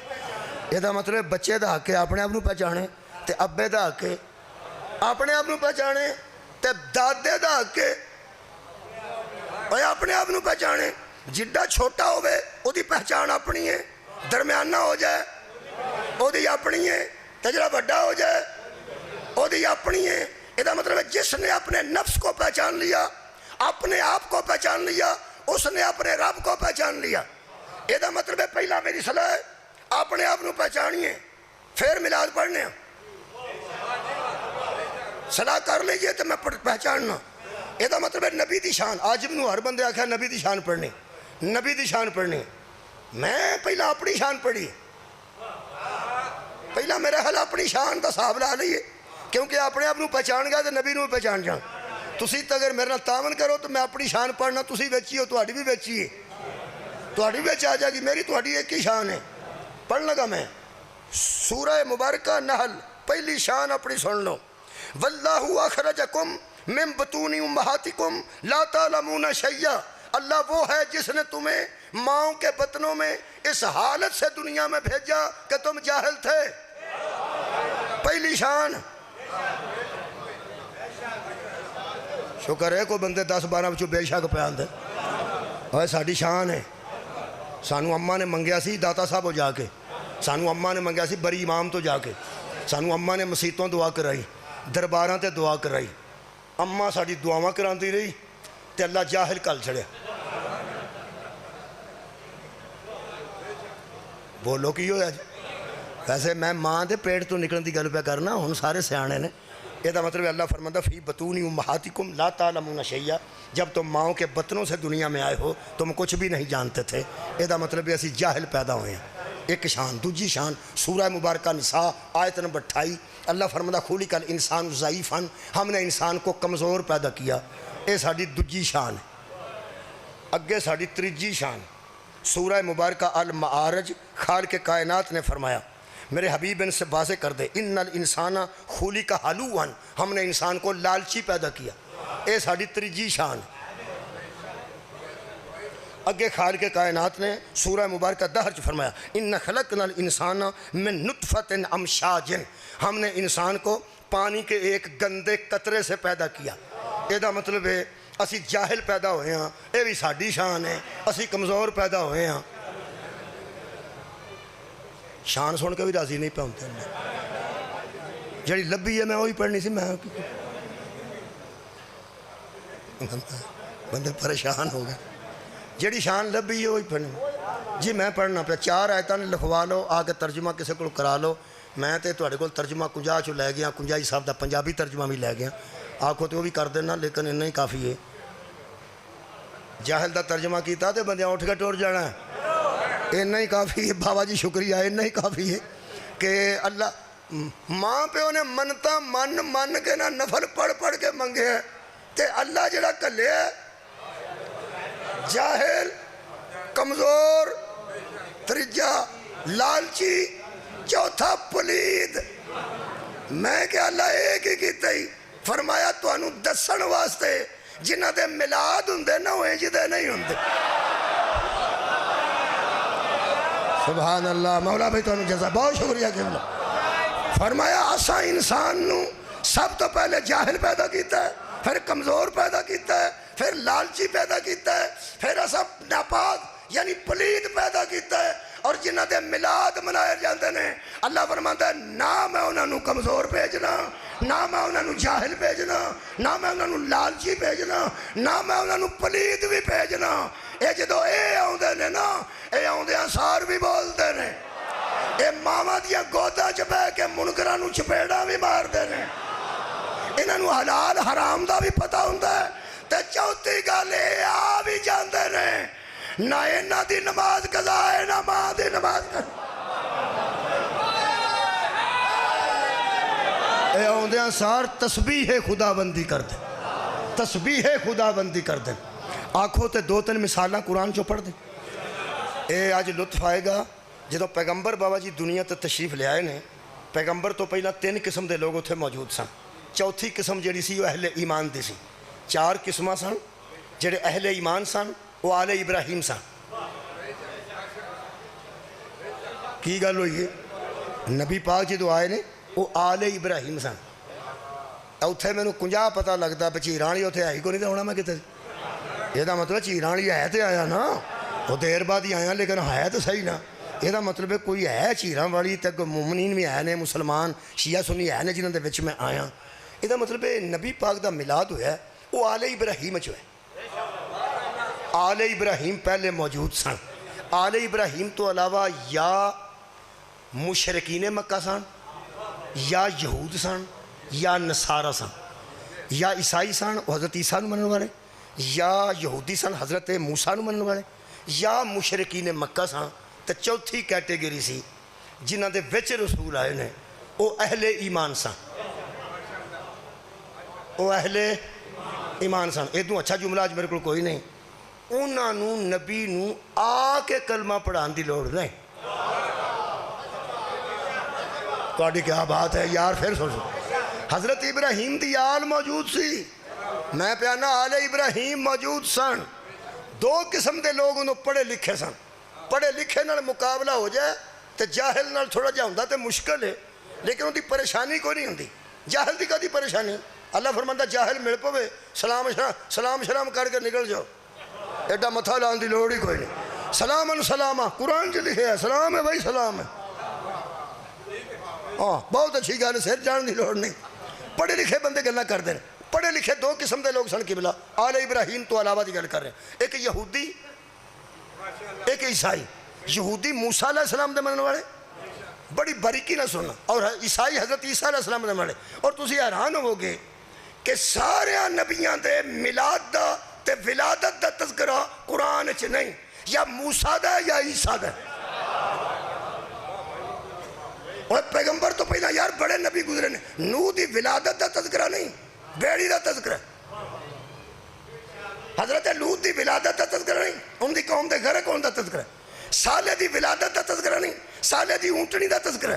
یہ مطلب بچے دا حق ہے اپنے آپ نو پہچانے, تے ابے دا حق ہے اپنے آپ نو پہچانے, تے دادے دا حق ہے اپنے آپ نو پہچانے۔ جڈا چھوٹا ہوئے او دی پہچان اپنی ہے, درمیانہ ہو جائے او دی اپنی ہے, تے جڑا بڑا ہو جائے او دی اپنی ہے۔ یہ مطلب ہے جس نے اپنے نفس کو پہچان لیا, اپنے آپ کو پہچان لیا, اس نے اپنے رب کو پہچان لیا۔ یہ مطلب ہے پہلا میری صلاح ہے اپنے آپ نو پہچانیے, پھر میلاد پڑھنے ہیں۔ صلاح کر لیجئے تو میں پہچاننا۔ یہ مطلب ہے نبی دی شان۔ آج منو ہر بندے آکھا نبی دی شان پڑھنی, نبی دی شان پڑھنی۔ میں پہلا اپنی شان پڑھی, پہلا میرے حال اپنی شان دا صحاب لا لئیے, کیونکہ اپنے آپ نو پہچان گیا تو نبی نو پہچان جان۔ تسی تو اگر میرے نال تعاون کرو تو میں اپنی شان پڑھنا, تسی بیچی ہو تہاڈی بھی بیچی ہے, تہاڈی بیچ آ جائے گی, میری تہاڈی ایک ہی شان ہے۔ پڑھ لگا میں سورہ مبارکہ نحل, پہلی شان اپنی سن لو۔ واللہ اخرجکم من بطون امہاتکم لا تعلمون شیئا, اللہ وہ ہے جس نے تمہیں ماؤں کے بطنوں میں اس حالت سے دنیا میں بھیجا کہ تم جاہل تھے۔ پہلی شان۔ شکر ہے کوئی بندے 10-12 بچوں بے شک پہ آندے, اور ساڑھی شان ہے۔ سانو اماں نے منگیا سی داتا صاحب ہو جا کے, سانو اماں نے منگیا سی بری امام تو جا کے, سانو اماں نے مسیتوں دعا کرائی, درباراں تے دعا کرائی, اماں ساڑھی دعاواں کراندی رہی تے اللہ جاہل کل چھڑے۔ بولو کی ہویا جی؟ ویسے میں ماں دے پیٹ تو نکلن دی گل پہ کرنا, ہن سارے سیانے نے۔ یہ مطلب اللہ فرماتا فی بطون امہاتکم لا تعلمون شیئا, جب تم ماؤں کے بطنوں سے دنیا میں آئے ہو تم کچھ بھی نہیں جانتے تھے۔ یہ مطلب اسی جاہل پیدا ہوئے ہیں۔ ایک شان۔ دوجی شان سورہ مبارکہ نساء آیت نمبر 28, اللہ فرماتا خلق الانسان ضعیفا, ہم نے انسان کو کمزور پیدا کیا۔ یہ ساڑھی دوجی شان ہے۔ اگے ساڑھی تریجی شان سورہ مبارکہ المعارج, خالق کائنات نے فرمایا میرے حبیب ان سے واضح کر دے ان الانسان خلق ہلوعا، ہم نے انسان کو لالچی پیدا کیا، اے ساڑی تریجی شان۔ اگے خالق کائنات نے سورہ مبارکہ دہر چ فرمایا ان خلقنا الانسان من نطفۃ امشاج، ہم نے انسان کو پانی کے ایک گندے قطرے سے پیدا کیا۔ یہ دا مطلب ہے اسی جاہل پیدا ہوئے ہیں، یہ بھی ساڑی شان ہے، اسی کمزور پیدا ہوئے ہیں۔ شان سن کے بھی راضی نہیں پہ ہوتے ہیں، جڑی لبی ہے میں وہی پڑھنی سی، میں بندے پریشان ہو گئے، جڑی شان لبی ہے وہی پڑھنی جی میں پڑھنا پہ 4 آیتاں لکھوا لو، آگے ترجمہ کسی کو کرا لو، میں تے تواڈے کول ترجمہ 50 چو لے گیا، 50 صاحب دا پنجابی ترجمہ بھی لے گیا، آکھو تو وہ بھی کر دینا، لیکن انہیں ہی کافی ہے۔ جاہل دا ترجمہ کیتا تے بندیاں اٹھ کے ٹور جانا ہے، انہیں ہی کافی ہے، بابا جی شکریہ، انہیں ہی کافی ہے کہ اللہ ماں پہ انہیں منتا من کے نہ نفل پڑھ کے منگے ہے، تے اللہ جڑا کلے ہے جاہل، کمزور، تریجا، لالچی، چوتھا پلید۔ میں کہ اللہ ایک ہی کیتا ہی فرمایا تو انہوں دسن واسطے جنہ دے ملاد ہندے نہ ہوئے جدے نہیں ہندے۔ سبحان اللہ، مولا بھائی تو انہوں جزا بہت شکریہ کہ اللہ فرمایا اسا انسان نو سب تو پہلے جاہل پیدا کیتا ہے، پھر کمزور پیدا کیتا ہے، پھر لالچی پیدا کیتا ہے، پھر اسا ناپاک یعنی پلید پیدا کیتا ہے، اور جنہ دے ملاد منائے جاندے نے اللہ فرماتا ہے نہ میں انہوں نے کمزور بھیجنا، نہ میں انہوں نے جاہل بھیجنا، نہ میں انہوں نے لالچی بھیجنا، نہ میں انہوں نے پلید بھی بھیجنا۔ اے جدو اے آؤندے نے نا، اے آؤندے انسار بھی بولتے نے، اے ماما دیا گودا چ بہ کے منکرانو چپیڑا بھی مار دے نے، انہوں حلال حرام دا بھی پتہ ہوندہ ہے، تے چوتھی گل اے آ بھی جاندے نے نہ انہاں دی نماز قضا ہے نہ ماں دی نماز قضا۔ اے آؤندیاں سار تسبیح خدا بندی کر دیں، تسبیح خدا بندی کر دیں۔ آنکھوں تے 2-3 مثالاں قرآن چو پڑھ دیں۔ اے آج لطف آئے گا جدو پیغمبر بابا جی دنیا تے تشریف لے آئے نے، پیغمبر تو پہلا 3 قسم دے لوگ اتھے موجود سن، چوتھی قسم جڑی سی وہ اہل ایمان دی سی، 4 قسمہ سن جڑے اہل ایمان سن وہ آل ابراہیم سن۔ کی گل ہوئی ہے نبی پاک جدو آئے نے وہ آل ابراہیم سن، اتھے میں نے 50 پتہ لگتا پہ چیرانی اتھے آئی کو نہیں تو ہونا میں کتے یہ دا مطلب چیرانی ہے تے آیا نا، وہ دیر بعد ہی آیا لیکن ہے تو صحیح نا، یہ دا مطلب ہے کوئی ہے چیران والی تک مومنین بھی آئے نے، مسلمان شیعہ سنی ہے نے جنہوں دے وچ میں آیا، یہ دا مطلب ہے نبی پاک دا ملاد ہویا ہے وہ آل ابراہیم جو ہے۔ آل ابراہیم پہلے موجود سن، آل ابراہیم تو علاوہ یا مشرکین مکہ سن، یا یہود سن، یا نصارہ سن، یا عیسائی سن حضرت عیسیٰ نو منن والے، یا یہودی سن حضرت موسیٰ نو منن والے، یا مشرکین مکہ سن، تو چوتھی کیٹیگری سی جنہ دے وچ رسول آئے نے وہ اہل ایمان سن، وہ اہل ایمان سن۔ ایدوں اچھا جملہ آج میرے کو کوئی نہیں، انہاں نو نبی نو آ کے کلمہ پڑھان دی لوڑ نہیں۔ کوئی کیا بات ہے یار، پھر سوچو حضرت ابراہیم دی آل موجود سی، میں پیانا آل ابراہیم موجود سن، 2 قسم دے لوگ انہوں پڑھے لکھے سن، پڑھے لکھے نال مقابلہ ہو جائے تو جاہل نال تھوڑا جا ہوندہ تے مشکل ہے، لیکن ان دی پریشانی کوئی نہیں ہوندی، جاہل دی کا دی پریشانی، اللہ فرماتا جاہل مل پوے سلام شرام کر کے نکل جاؤ، ایڈا متھا لان دی لوڑ ہی کوئی نہیں، سلام سلامہ قرآن جو لکھے ہے، سلام ہے بھائی سلام ہے، بہت اچھی گل ہے، سر جان دی لوڑ نہیں، پڑھے لکھے بندے گلہ کر دیں، پڑھے لکھے 2 قسم دے لوگ سن قبلہ، آل ابراہیم تو علاوہ دی گل کر رہے ہیں، ایک یہودی ایک عیسائی۔ یہودی موسیٰ علیہ السلام دے منن والے بڑی باریکی نہ سننا، اور عیسائی حضرت عیسیٰ علیہ السلام دے منن والے، اور تسی حیران ہو گے کہ سارے نبیاں دے میلاد دا تے ولادت دا تذکرہ قرآن چ نہیں، یا موسیٰ دا یا عیسیٰ دا۔ اور پیغمبر تو پہلا یار بڑے نبی گزرے نے، نوح دی ولادت دا تذکرہ نہیں، بیڑی دا تذکرہ، حضرت لوط دی ولادت دا تذکرہ نہیں، ان دی قوم دے گھر کون دا تذکرہ، صالح دی ولادت دا تذکرہ نہیں، صالح دی اونٹنی دا تذکرہ،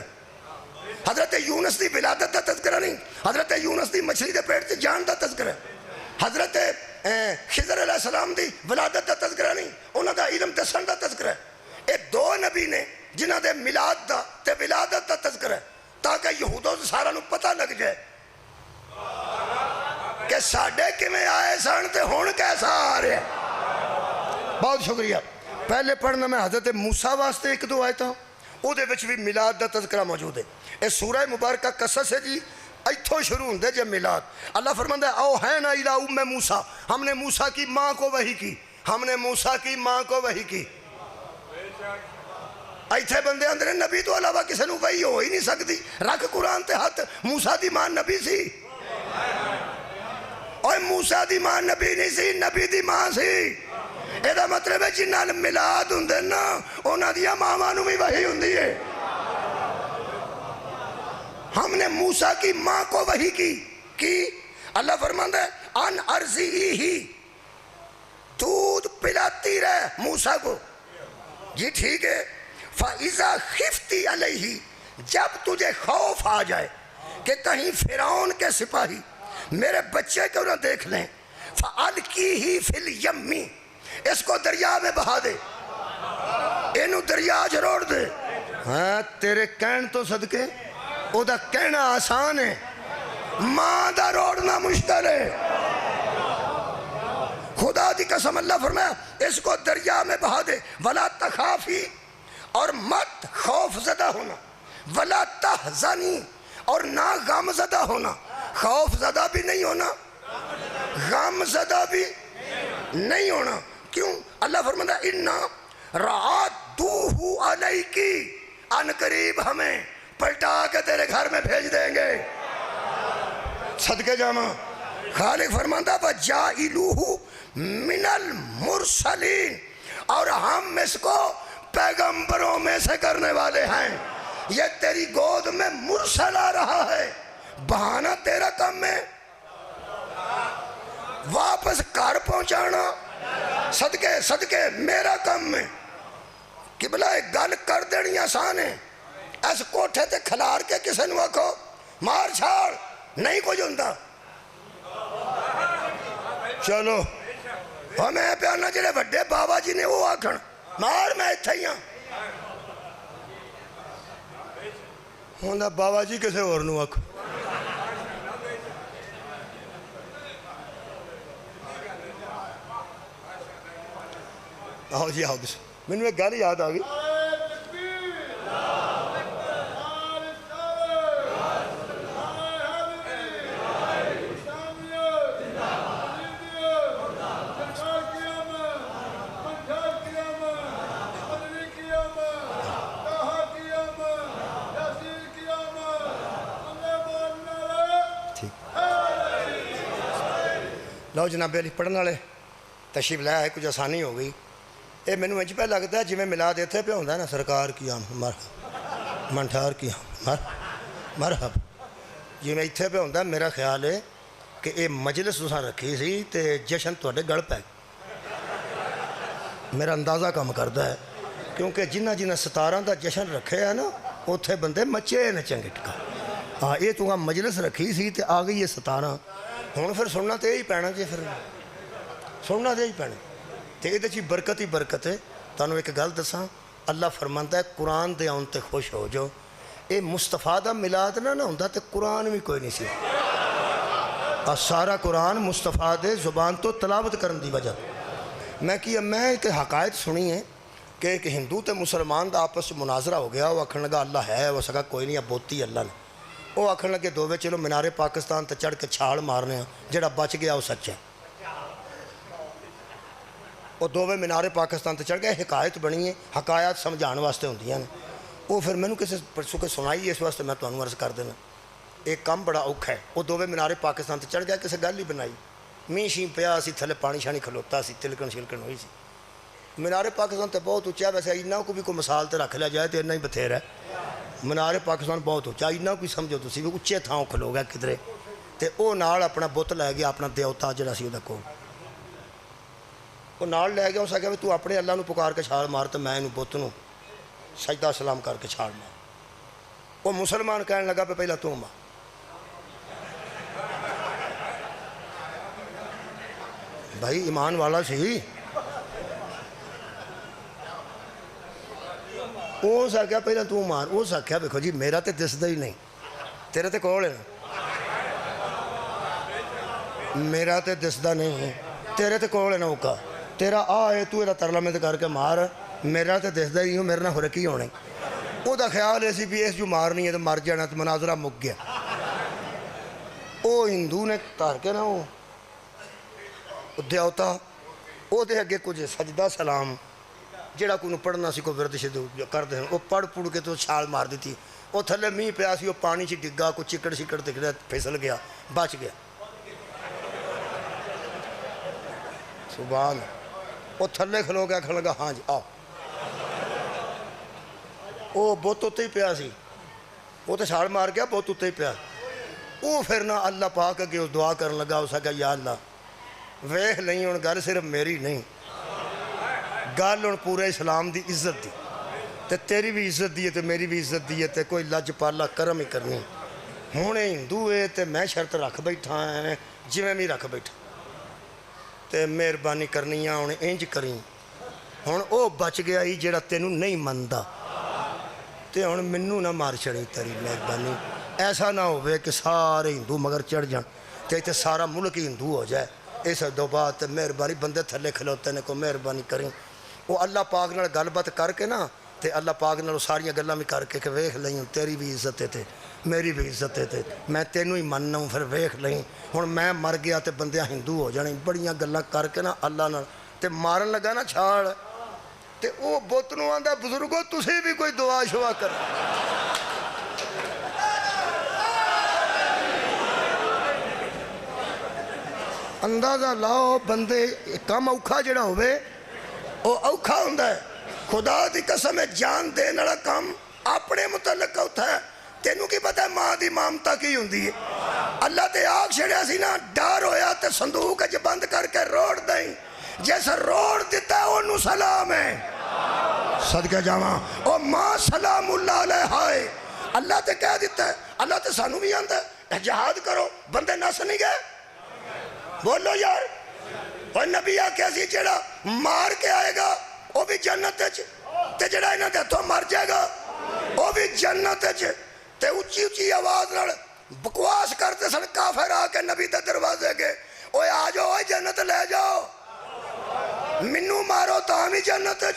حضرت یونس دی ولادت دا تذکرہ نہیں، حضرت یونس دی مچھلی دے پیٹ سے جان دا تذکرہ ہے، حضرت خضر علیہ السلام دی ولادت دا تذکرہ نہیں، انہوں دا علم دسن دا تذکرہ ہے۔ اے دو نبی نے جنہ دے میلاد دا تے ولادت دا تذکرہ ہے، تاکہ یہودوں سے سارا نو پتہ لگ جائے کہ ساڑھے کمیں آئے سان تے ہون کیسا آ رہے ہیں۔ بہت شکریہ۔ پہلے پڑھنا میں حضرت موسیٰ واسطے ایک دو آیتاں ہوں، او دے وچ بھی میلاد دا تذکرہ موجود ہے۔ اے سورہ مبارکہ قصص ہے جی، ایتھوں شروع ہوندے جب میلاد۔ اللہ فرماتا ہے اوحینا الی ام موسیٰ، ہم نے موسیٰ کی ماں کو وحی کی، ہم نے موسیٰ کی ماں کو وحی کی۔ ایتھے بندے اندر نبی تو علاوہ کسی نو وحی ہو ہی نہیں سکتی، رکھ قرآن تے ہاتھ، موسیٰ دی ماں نبی سی، اور موسیٰ دی ماں نبی نہیں سی، نبی دی ماں سی۔ ایدہ مطلب ہے جنہاں میلاد ہوندے نا انہاں دیا ماں نو بھی وحی ہوندی ہے۔ ہم نے موسیٰ کی ماں کو وحی کی اللہ فرماتا ہے ان ارضی ہی، دودھ پلاتی رہے موسیٰ کو، جی ٹھیک ہے۔ فَإِذَا خِفْتِ عَلَيْهِ، جب تجھے خوف آ جائے کہ کہیں فرعون کے سپاہی میرے بچے کو نہ دیکھ لیں، فَأَلْقِيهِ فِي الْيَمِّ، اس کو دریا میں بہا دے، انہوں دریا جروڑ دے۔ ہاں تیرے کہن تو صدقے او دا کہنا آسان ہے، ماں دا روڑنا مشکل ہے۔ خدا دی قسم اللہ فرمایا اس کو دریا میں بہا دے، وَلَا تَخَافِي، اور مت خوف زدہ ہونا، وَلَا تَحْزَنِي، اور نہ غم زدہ ہونا، خوف زدہ بھی نہیں ہونا، غم زدہ بھی نہیں ہونا۔ کیوں؟ اللہ فرماتا ہے اِنَّا رَعَدُّوهُ عَلَيْكِ، ان قریب ہمیں پلٹا کے تیرے گھر میں بھیج دیں گے۔ صدقے جامع خالق فرماتا وَجَائِلُوهُ مِنَ الْمُرْسَلِينَ، اور ہم اس کو پیغمبروں میں سے کرنے والے ہیں۔ یہ تیری گود میں مرسل آ رہا ہے، بہانہ تیرا کم ہے، واپس گھر پہنچانا صدقے میرا کم ہے۔ قبلہ ایک گل کر دینی آسان ہے، اس کوٹھے تے کھلار کے کسے نو آکھو مار چھاڑ نہیں کچھ ہوندہ۔ چلو ہمیں پیانا جڑے بڑے بابا جی نے وہ آکھن مار میں اتھا ہی ہاں، ہوندہ بابا جی کسے اور نو آکھو۔ آؤ جی آؤ بس میں نے ایک گل یاد آگئی۔ لو جناب علی پڑھنے والے تشریف لایا ہے، کچھ آسانی ہو گئی۔ اے میں نے انج پہ لگتا ہے جی میں میلاد اتنے پہ ہوندہ ہے نا سرکار کی آمد منٹھار کی آمد مرحب، جی میں اتنے پہ ہوندہ ہے۔ میرا خیال ہے کہ اے مجلس تساں رکھی سی تے جشن تواڈے گڑ پہ میرا اندازہ کم کرتا ہے، کیونکہ جنہ 17 دا جشن رکھے ہے نا اتنے بندے مچے نچنگے ٹکا۔ ہاں یہ تو مجلس رکھی سی تے آ گئی ہے 17، ہوں پھر سننا تو یہی پینا جی، پھر سننا تو یہی پینا تے یہ چی برکت ہی برکت ہے۔ تانوں ایک گل دساں، اللہ فرماندا ہے قرآن دے آن تے خوش ہو جو۔ اے مصطفیٰ دا میلاد نہ ہوندا تے قرآن بھی کوئی نہیں سی، اور سارا قرآن مصطفیٰ دے زبان تو تلاوت کرن دی وجہ۔ میں ایک حقائق سنی ہے کہ ایک ہندو تے مسلمان دا آپس مناظرہ ہو گیا، وہ آکھن لگا اللہ ہے، وہ سکا کوئی نہیں، بوتی اللہ نے۔ وہ آکھن لگے دووے چلو مینار پاکستان تے چڑھ کے چھاڑ مارنے ہیں، جڑا بچ گیا وہ سچ ہے۔ وہ دووے مینار پاکستان تے چڑھ گئے، حکایت بنی ہے، حکایات سمجھان واسطے ہوندیاں نے۔ وہ پھر میں نے کسی پرسوں کے سنائی اس واسطے میں تمہیں عرض کر دینا، ایک کام بڑا اوکھا ہے۔ وہ دووے مینار پاکستان تے چڑھ گیا، کسی گل ہی بنائی، مین شین پیا سی، تھلے پانی شانی کھلوتا سی، تلکن شلکن ہوئی سی۔ مینار پاکستان تے بہت اونچا ہے، ویسے اینا کو بھی کوئی مثال تے رکھ لیا جائے تو اینا ہی بتھیرا ہے۔ مینار پاکستان بہت اونچا، اینا کوئی سمجھو تسی بھی اونچے تھاؤں کھلو گیا کدھرے، تے او نال اپنا بت لے گیا، اپنا دیوتا جڑا سی وہ کول، وہ نال لے گیا۔ اس آگیا بھی تو اپنے اللہ نو پکار کے چھال مار، تو میں انہوں بت نو سجدہ سلام کر کے چھال مار۔ وہ مسلمان کہنے لگا پہ پہلا تو مار. بھائی ایمان والا سی. اس آخیا پہلا تو مار. اس آخیا دیکھو جی میرا تو دسدا ہی نہیں, تیرے تے کول ہے نا, میرا تے دسدا نہیں, تیرے تے کول ہے نا اوکا, تیرا آ ہے تو ترلا میں کر کے مار, میرا تے دسدا ہی ہوں, میرے نہ ہو رکی ہونے. وہ دا خیال ہے سی بھی اس جو مارنی ہے تو مر جانا, تو مناظرہ مک گیا. وہ ہندو نے تار کے نا وہ دیوتا وہ دے اگے کچھ سجدہ سلام جڑا کو پڑھنا سی, کو ورد شد کرتے ہیں, وہ پڑھ پڑھ کے تو چھال مار دیتی. وہ تھلے میہ پیا سی, وہ پانی چ ڈگا, کو چکڑ شکڑ دکھدا پھسل گیا, بچ گیا. سبحان. وہ تھلے کھلو گیا, کھل گیا ہاں جی آؤ. وہ بت اتنے ہی پیا سی, وہ تو چھال مار گیا, بت اتنے ہی پیا. وہ پھر نہ اللہ پاک اگے اس دعا کرن لگا. اس آخیا یا اللہ ویخ نہیں ہوں گل صرف میری نہیں, گل ہوں پورے اسلام دی عزت دی, تے تیری بھی عزت دی ہے تے میری بھی عزت دی ہے, تے کوئی لج پالا کرم ہی کرنی. ہوں ہندو ہے تے میں شرط رکھ بیٹھا ہے جویں بھی رکھ بیٹھا, تے مہربانی کرنی ہے ہوں انج کریں. ہوں وہ بچ گیا ہی جڑا تینوں نہیں منتا, تے ہوں منوں نہ مار چھڑی تیری مہربانی. ایسا نہ ہوئے کہ سارے ہندو مگر چڑھ جان تے تے سارا ملک ہی ہندو ہو جائے. اس دو بات مہربانی بندے تھلے کھلوتے نے کو مہربانی کریں. وہ اللہ پاک نال گل بات کر کے نا, تے اللہ پاک نال ساریاں گلاں بھی کر کے کہ ویخ لیں تیری بھی عزت ہے تے میری بھی عزت ہے, تے میں تینوں ہی مننا ہوں, پھر ویخ لیں. ہوں میں مر گیا تے بندے ہندو ہو جانے. بڑیاں گلاں کر کے نا اللہ نال تے مارن لگا نا چھاڑ, تے وہ بت نوں آندا بزرگو تسی بھی کوئی دعا شعا کر. اندازہ لاؤ بندے کم اوکھا جڑا ہوئے وہ اوکھا ہوندہ ہے. خدا دی قسم ہے جان دین والا کام اپنے متعلق ہوتا ہے. تینوں کی پتہ ہے ماں دی مامتا کی ہوندی ہے. اللہ تے آگ چھڑیا سی نا, ڈر ہویا تے صندوق اچ بند کر کے روڑ دیں. جیسے روڑ دیتا ہے انہوں سلام ہے. صدقہ جاواں او ماں سلام اللہ علیہ ہے. اللہ تے کہہ دیتا ہے, اللہ تے سانو بھی آندا ہے جہاد کرو, بندے نس نہیں گئے. بولو یار, اور نبی آکھیا سی جڑا مار کے آئے گا وہ بھی جنت ہے, تے جڑا انہاں دے ہتھوں مر جائے گا وہ بھی جنت ہے. تے اچھی اچھی آواز نال بکواس کرتے سن کافر آ کے نبی دے دروازے گئے, اوے آ جاؤ جنت لے جاؤ, منوں مارو تاں بھی جنت ہے,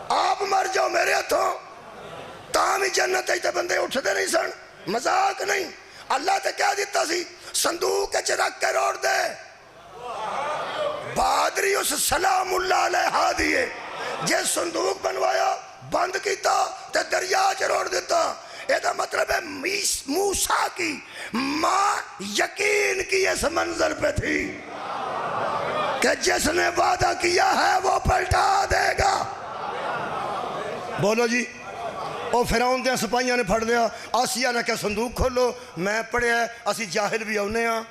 آپ مر جاؤ میرے ہتھوں تاں بھی جنت ہے. تے بندے اٹھتے نہیں سن, مذاق نہیں. اللہ تے کہہ دیتا سی صندوق اچ رکھ کے روڑ دے. بہادری اس سلام اللہ علیہ دیئے جے صندوق بنوایا بند کیتا تے دریا چ روڑ دیتا. یہ دا مطلب ہے موسیٰ کی ماں یقین کی اس منظر پہ تھی کہ جس نے وعدہ کیا ہے وہ پلٹا دے گا. بولو جی. وہ فرعون دے سپاہیاں نے پھڑ دیا. آسیہ نے کہا صندوق کھولو. میں پڑھیا ہے اسی جاہل بھی ہونے ہاں,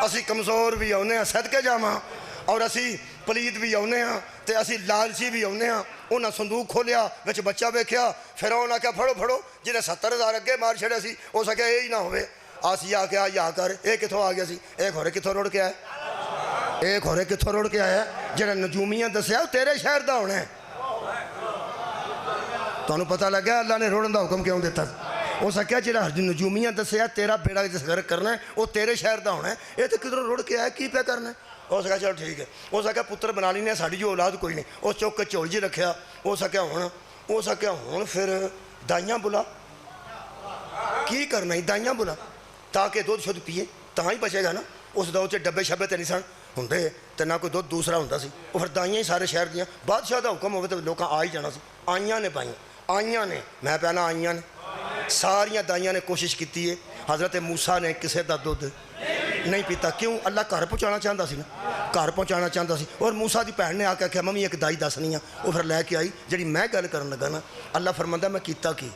اسی کمزور بھی ہونے ہاں, صدقے جاواں, اور اسی پلید بھی ہونے ہاں, تے اسی لالچی بھی ہونے ہاں. انہاں صندوق کھولیا, وچ بچہ ویکھیا. فرعون آکھیا پھڑو پھڑو, جنہیں 70,000 اگے مار چھڑے سی وہ سکیا یہ ہی نہ ہوئے. آسیہ آکھیا یا کر, اے کتھوں آ گیا سی, ایک ہورے کتھوں روڑ کے آئے, ایک ہورے کتھوں روڑ کے آیا, جنہیں نجومیاں دسیا وہ تیرے شہر دا ہونا ہے. تو انہوں پتہ لگا اللہ نے روڑن دا حکم کیوں دیتا. وہ سکیا جڑا نجومیاں دسیا تیرا بیڑا جس گھر کرنا ہے وہ تیرے شہر دا ہونا ہے, یہ تو کدھر روڑ کے آیا کی پہ کرنا ہے. وہ سکیا چلو ٹھیک ہے. وہ سکیا پتر بنا لینے ساڑی جو اولاد کوئی نہیں. وہ چوک کے چول جی رکھیا. وہ سکیا ہون پھر دائیاں بلا, کی کرنا ہی دائیاں بلا تاکہ دودھ شدھ پیے تاں ہی بچے گا نا. اس دور چ ڈبے شبے تے نہیں سن ہوندے تے نہ کوئی دودھ دوسرا ہوندا سی. وہ پھر دائیاں ہی سارے شہر دیاں. بادشاہ دا حکم ہوئے تو لوکاں آ ہی جانا سی. آئیاں نے پائیاں, آئیاں نے, میں پہنا آئیاں نے, ساریاں دائیاں نے کوشش کیتی ہے. حضرت موسیٰ نے کسے دا دودھ نہیں پیتا. کیوں؟ اللہ گھر پہنچانا چاہتا سی نا, گھر پہنچانا چاہتا سی. اور موسیٰ دی بہن نے آ کے آخیا ممی ایک دائی دسنی ہے. وہ پھر لے کے آئی جڑی میں گل کرن لگا نا. اللہ فرماندا میں کیتا کی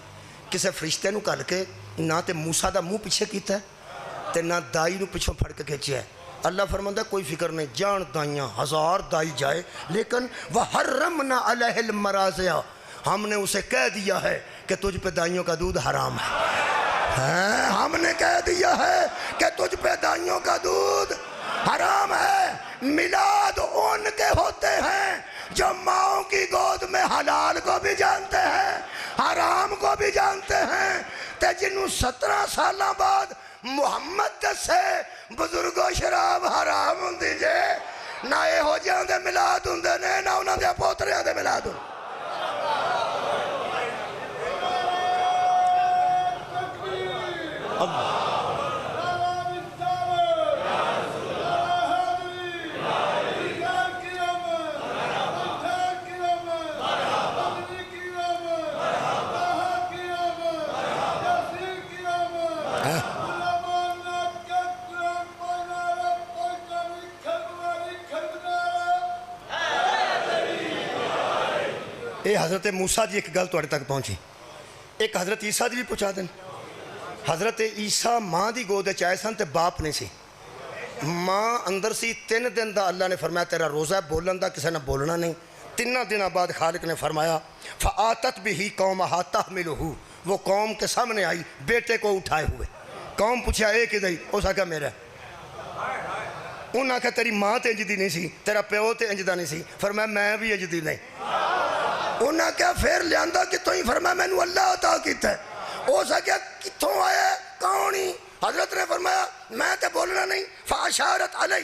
کسے فرشتے نو کل کے نہ تے موسیٰ دا منہ پیچھے کیتا ہے تے نہ دائی نو پیچھوں پھڑ کے کھینچیا ہے. اللہ فرماندا کوئی فکر نہیں, جان دائیاں 1000 دائی جائے لیکن وَحَرَّمْنَا عَلَيْهِ الْمَرَاضِعَ, ہم نے اسے کہہ دیا ہے کہ تجھ پہ دائیوں کا دودھ حرام ہے، ہم نے کہہ دیا ہے کہ تجھ پہ دائیوں کا دودھ حرام ہے۔ میلاد ان کے ہوتے ہیں جو ماؤں کی گود میں حلال کو بھی جانتے ہیں حرام کو بھی جانتے ہیں، تے جنہوں 17 سالہ بعد محمد دسے بزرگوں شراب حرام ہوندی جے، نہ اے ہو جاندے میلاد ہوندے نے، نہ انہاں دے پوتریاں دے میلاد ہوندے۔ اے حضرت موسیٰ جی ایک گل توڑے تک پہنچی، ایک حضرت عیسیٰ جی بھی پہنچا دیں۔ حضرت عیسیٰ ماں دی گودے چائے سن تے باپ نہیں سی، ماں اندر سی۔ 3 دن دا اللہ نے فرمایا تیرا روزہ ہے، بولن دا کسے نہ بولنا نہیں۔ 3 دن بعد خالق نے فرمایا فآتت بہی قومہا تحملہ، وہ قوم کے سامنے آئی بیٹے کو اٹھائے ہوئے۔ قوم پوچھا اے کدھائی، اس آگا میرا ہے۔ انہاں کہا تیری ماں تے انجدی نہیں سی، تیرا پیو تے انجدہ نہیں سی، فرمایا میں بھی انجدی نہیں۔ انہاں کہا پھر لیاندہ کتوں ہی، فرمایا میں نے اللہ عطا کیتا ہے۔ اس آگا کتوں آئے کونی؟ حضرت نے فرمایا میں تے بولنا نہیں، فاشارت علی،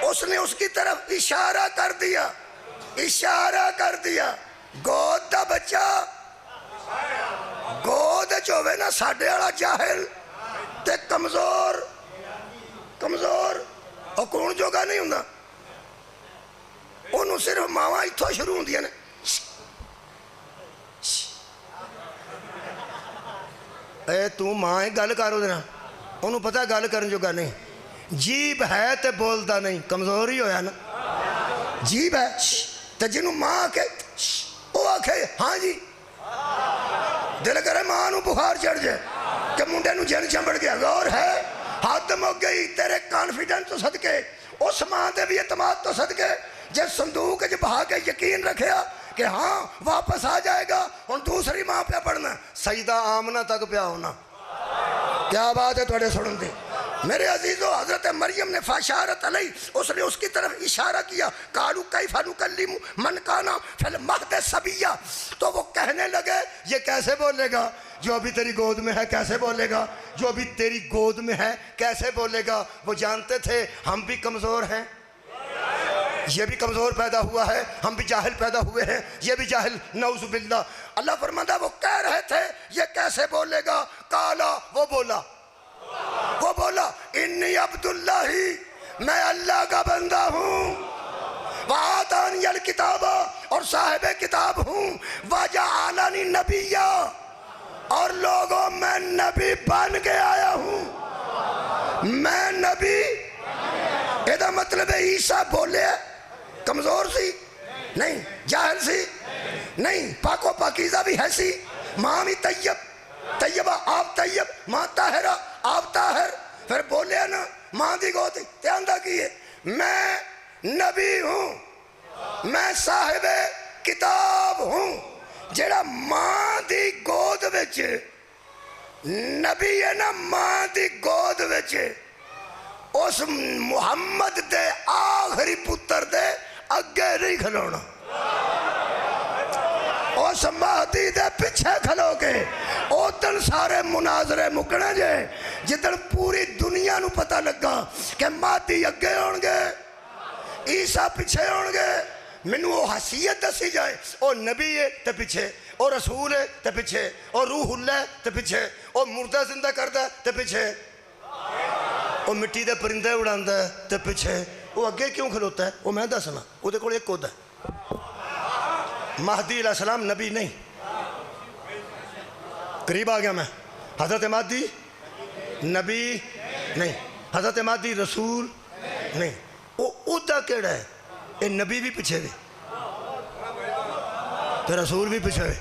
اس نے اس کی طرف اشارہ کر دیا، اشارہ کر دیا۔ گود دا بچہ گود چوے نا ساڑھے والا جاہل تے کمزور اور کون جوگا نہیں ہوندہ، انہوں صرف ماواں اتھو شروع ہوندیا نے۔ اے تو ماں ہے گل کرو دینا، انہوں پتہ گل کرن جوگا نہیں، جیب ہے تے بولتا نہیں، کمزور ہی ہویا نا۔ جیب ہے تے جنہوں ماں آکے وہ آکے ہاں جی، دل کرے ماں نو بخار چڑھ جائے کہ منڈے نو جن چمبڑ گیا۔ غور ہے حد مک گئی تیرے کانفیڈنس تو صدقے، اس ماں دے بھی اعتماد تو صدقے جس صندوق جب بہا کے یقین رکھیا کہ ہاں واپس آ جائے گا، اور دوسری ماں پہ پڑھنا سیدہ آمنہ تک پہ ہونا۔ کیا بات ہے توڑے سنن دی میرے عزیزو۔ حضرت مریم نے فاشارت علی، اس نے اس کی طرف اشارہ کیا، قالوا کیف نکلم من کان فی المہد صبیا، تو وہ کہنے لگے یہ کیسے بولے گا جو ابھی تیری گود میں ہے، کیسے بولے گا جو ابھی تیری گود میں ہے، کیسے بولے گا۔ وہ جانتے تھے ہم بھی کمزور ہیں، یہ بھی کمزور پیدا ہوا ہے، ہم بھی جاہل پیدا ہوئے ہیں، یہ بھی جاہل نعوذ باللہ۔ اللہ فرماتا وہ کہہ رہے تھے یہ کیسے بولے گا، کالا وہ بولا انی عبداللہ، میں اللہ کا بندہ ہوں، وآتانی الکتاب، اور صاحب کتاب ہوں، وجعلنی نبیا، اور لوگوں میں نبی بن کے آیا ہوں، میں نبی۔ یہ مطلب ہے عیسیٰ بولے کمزور سی نہیں، جاہل سی نہیں، پاک و پاکیزہ بھی ہے سی، ماں بھی طیبہ آپ طیب، ماں طاہرہ آپ طاہر، پھر بولے نا ماں دی گود تیاندہ کیے میں نبی ہوں، میں صاحب کتاب ہوں۔ جیڑا ماں دی گود وچ نبی ہے نا، ماں دی گود وچ اس محمد دے آخری پتر دے اگے نہیں کھلونا، اس مہدی دے پیچھے کھلو کے اوتن سارے مناظرے مکنے جے، جدن پوری دنیا نو پتہ لگا کہ مہدی اگے ہونگے عیسیٰ پیچھے ہونگے، منو وہ حیثیت دسی جائے، او نبی ہے تے پیچھے، او رسول ہے تے پیچھے، او روح اللہ تے پیچھے، او مردہ زندہ کردہ تے پیچھے، وہ مٹی دے پرندے اڑاندہ ہے تے پیچھے، وہ اگے کیوں کھلوتا ہے؟ وہ میں دسنا، وہ دے کول ایک کود ہے۔ مہدی علیہ السلام نبی نہیں، قریب آ گیا میں، حضرت مہدی نبی نہیں، حضرت مہدی رسول نہیں، وہ عہدہ کیڑا ہے؟ یہ نبی بھی پیچھے دے تے رسول بھی پیچھے دے،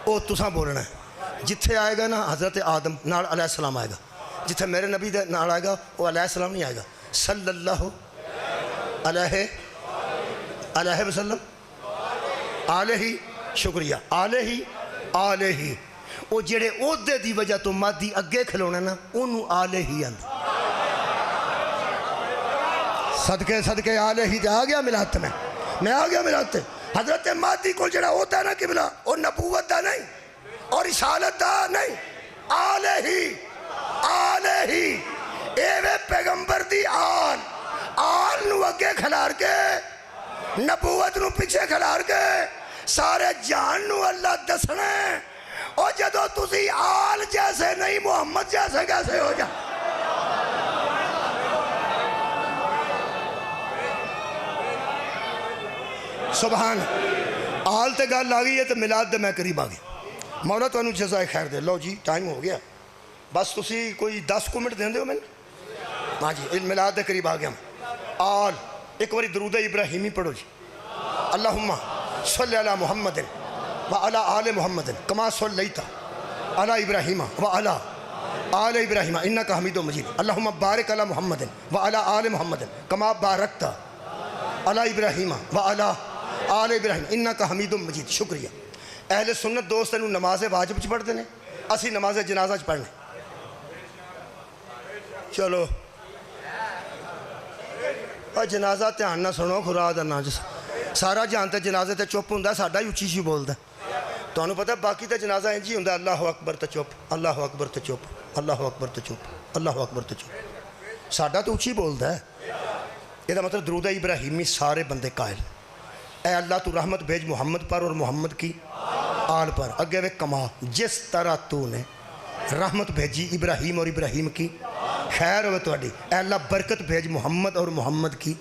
وہ تساں بولنا ہے۔ جتھے آئے گا نا حضرت آدم نال علیہ السلام آئے گا، جتھے میرے نبی دے نال آئے گا وہ علیہ السلام نہیں آئے گا، صلی اللہ علیہ وسلم، علیہ شکریہ، علیہ آلے ہی وہ جڑے عہدے دی وجہ تو مادی اگے کھلونا نا انہوں آلے ہی آندے صدقے صدقے آلے ہی آ گیا ملات میں آ گیا ملات حضرت مادی کو جڑا ہوتا ہے نا قبلہ وہ نبوت دا نہیں اور رسالت دا نہیں آلے ہی ایوے پیغمبر دی آل نو اگے کھلار کے نبوت نو پیچھے کھلار کے سارے جان نو اللہ دسنے اور جدو تسی آل جیسے نہیں محمد جیسے کیسے ہو جا سبحان آل تے گال لاغی ہے تو ملاد دے میں قریب آگئی مولا تو انہوں جزائے خیر دے لو جی ٹائم ہو گیا بس تسی کوئی 10 منٹ دیں دے ہو میں ہاں جی ملاد دے قریب آگیا آل ایک باری درود ابراہیمی پڑھو جی اللہم صلی علی محمد وعلی آل محمد کما صلیت علی ابراہیم وعلی آل ابراہیم انکا حمید مجید اللہم بارک علی محمد وعلی آل محمد کما بارکت علی ابراہیم وعلی آل ابراہیم انکا حمید مجید شکریہ اہل سنت دوست انہوں نماز واجب چ پڑھ دینے اسی نماز جنازہ چ پڑھنے چلو جنازہ تیان نہ سنو خدا دا نام سارا جانتے جنازے تے چپ ہوندا ساڈا ہی اچھی بولدا تانوں پتہ باقی تے جنازہ انج ہی ہوندا اللہ اکبر تے چپ اللہ اکبر تے چپ اللہ اکبر تے چپ اللہ اکبر تے چپ ساڈا تو اچھی بولدا ہے یہ مطلب درود ابراہیمی سارے بندے قائل اے اللہ تو رحمت بھیج محمد پر اور محمد کی آل پر اگے وے کما جس طرح تو نے رحمت بھیجی ابراہیم اور ابراہیم کی خیر ہوئے تو اڈی اے اللہ برکت بھیج محمد اور محمد کی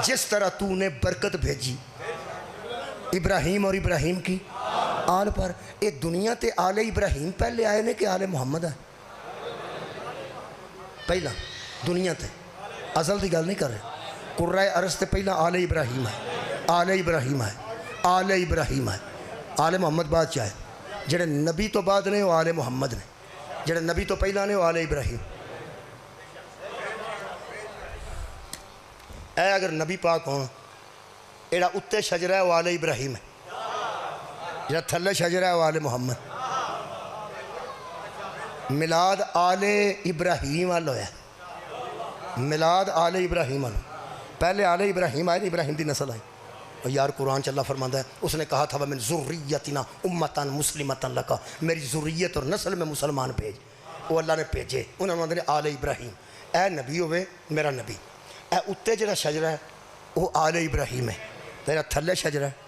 جس طرح تو نے برکت بھیجی ابراہیم اور ابراہیم کی آل پر اے دنیا تے آل ابراہیم پہلے آئے نے کہ آل محمد ہے پہلا دنیا تے ازل دی گل نہیں کر رہے قرآن عرض تے پہلا آل ابراہیم ہے آل ابراہیم ہے آل ابراہیم ہے آل محمد بعد چاہے جڑے نبی تو بعد نے وہ آل محمد نے جڑے نبی تو پہلا نے وہ آل ابراہیم اے اگر نبی پاک ہوں ایڑا اتے شجرہ ہے وہ آل ابراہیم ہے جڑا تھلے شجرہ ہے وہ آل محمد ملاد آل ابراہیم آل ہویا ملاد آل ابراہیم آل پہلے آل ابراہیم آئے ابراہیم دی نسل آئی اور یار قرآن چ اللہ فرماتا ہے اس نے کہا تھا وَمِن ذُرِّيَّتِنَا اُمَّتًا مُسْلِمَةً لَكَ میری ذریت اور نسل میں مسلمان بھیج وہ اللہ نے بھیجے انہوں نے آل ابراہیم اے نبی ہوئے میرا نبی اے اتے جڑا شجرہ ہے وہ آل ابراہیم ہے تیرا تھلے شجرہ ہے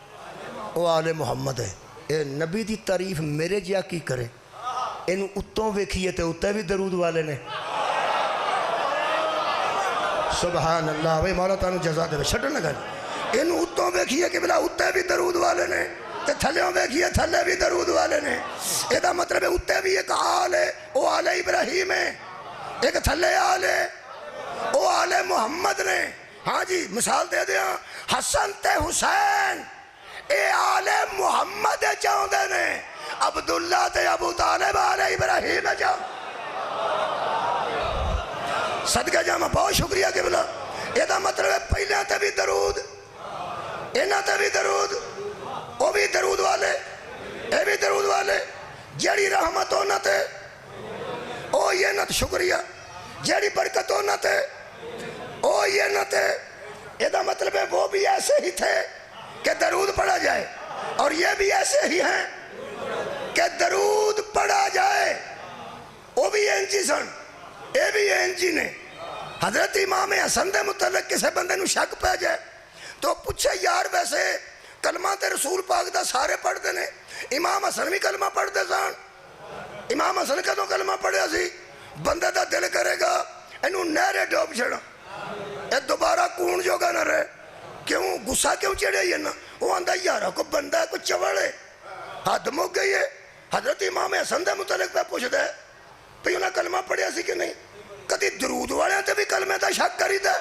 وہ آل محمد ہے اے نبی دی تعریف میرے جیا کی کرے انہوں اتوں ویکھیے تے اتے بھی درود والے نے سبحان اللہ وے مولا تعالیٰ جزا دے چھڑن لگا انہوں اتوں ویکھیے کہ بلا اتے بھی درود والے نے تے تھلیوں ویکھیے تھلے بھی درود والے نے یہ دا مطلب ہے اتے بھی ایک آل ہے وہ آل ابراہیم ہے ایک تھلے آل ہے وہ آل محمد نے ہاں جی مثال دے دیا حسن تے حسین اے آل محمد چاہتے نے عبداللہ تے ابو طالب آل ابراہیم چاہتے صدقہ جامع بہت شکریہ قبلہ یہ دا مطلب ہے پہلے تے بھی درود انہاں تے بھی درود وہ بھی درود والے اے بھی درود والے جیڑی رحمت ہونا تے او یہ نہ شکریہ جیڑی برکت ہونا تے او یہ نہ تے یہ دا مطلب ہے وہ بھی ایسے ہی تھے کہ درود پڑھا جائے اور یہ بھی ایسے ہی ہیں کہ درود پڑھا جائے وہ بھی انجی سن اے بھی انجی نے حضرت امام حسن دے متعلق کسے بندے نو شک پہ جائے تو پوچھے یار ویسے کلمہ تے رسول پاک دا سارے پڑھ دینے امام حسن بھی کلمہ پڑھ دے سان امام حسن کدوں کلمہ پڑھیا سی بندے دا دل کرے گا انہوں نیرے ڈوب چھڑا اے دوبارہ کون جوگا نہ رہے کیوں غصہ کیوں چڑھے یہ نا وہ آندہ یارہ کو بندہ ہے کچھ چوڑے حد مک گئی ہے حضرت امام حسن دے متعلق پہ پوچھ دے پہ انہوں نے کلمہ پڑھیا سی کہ نہیں کدی درود والے تے بھی کلمے دا شک کری دے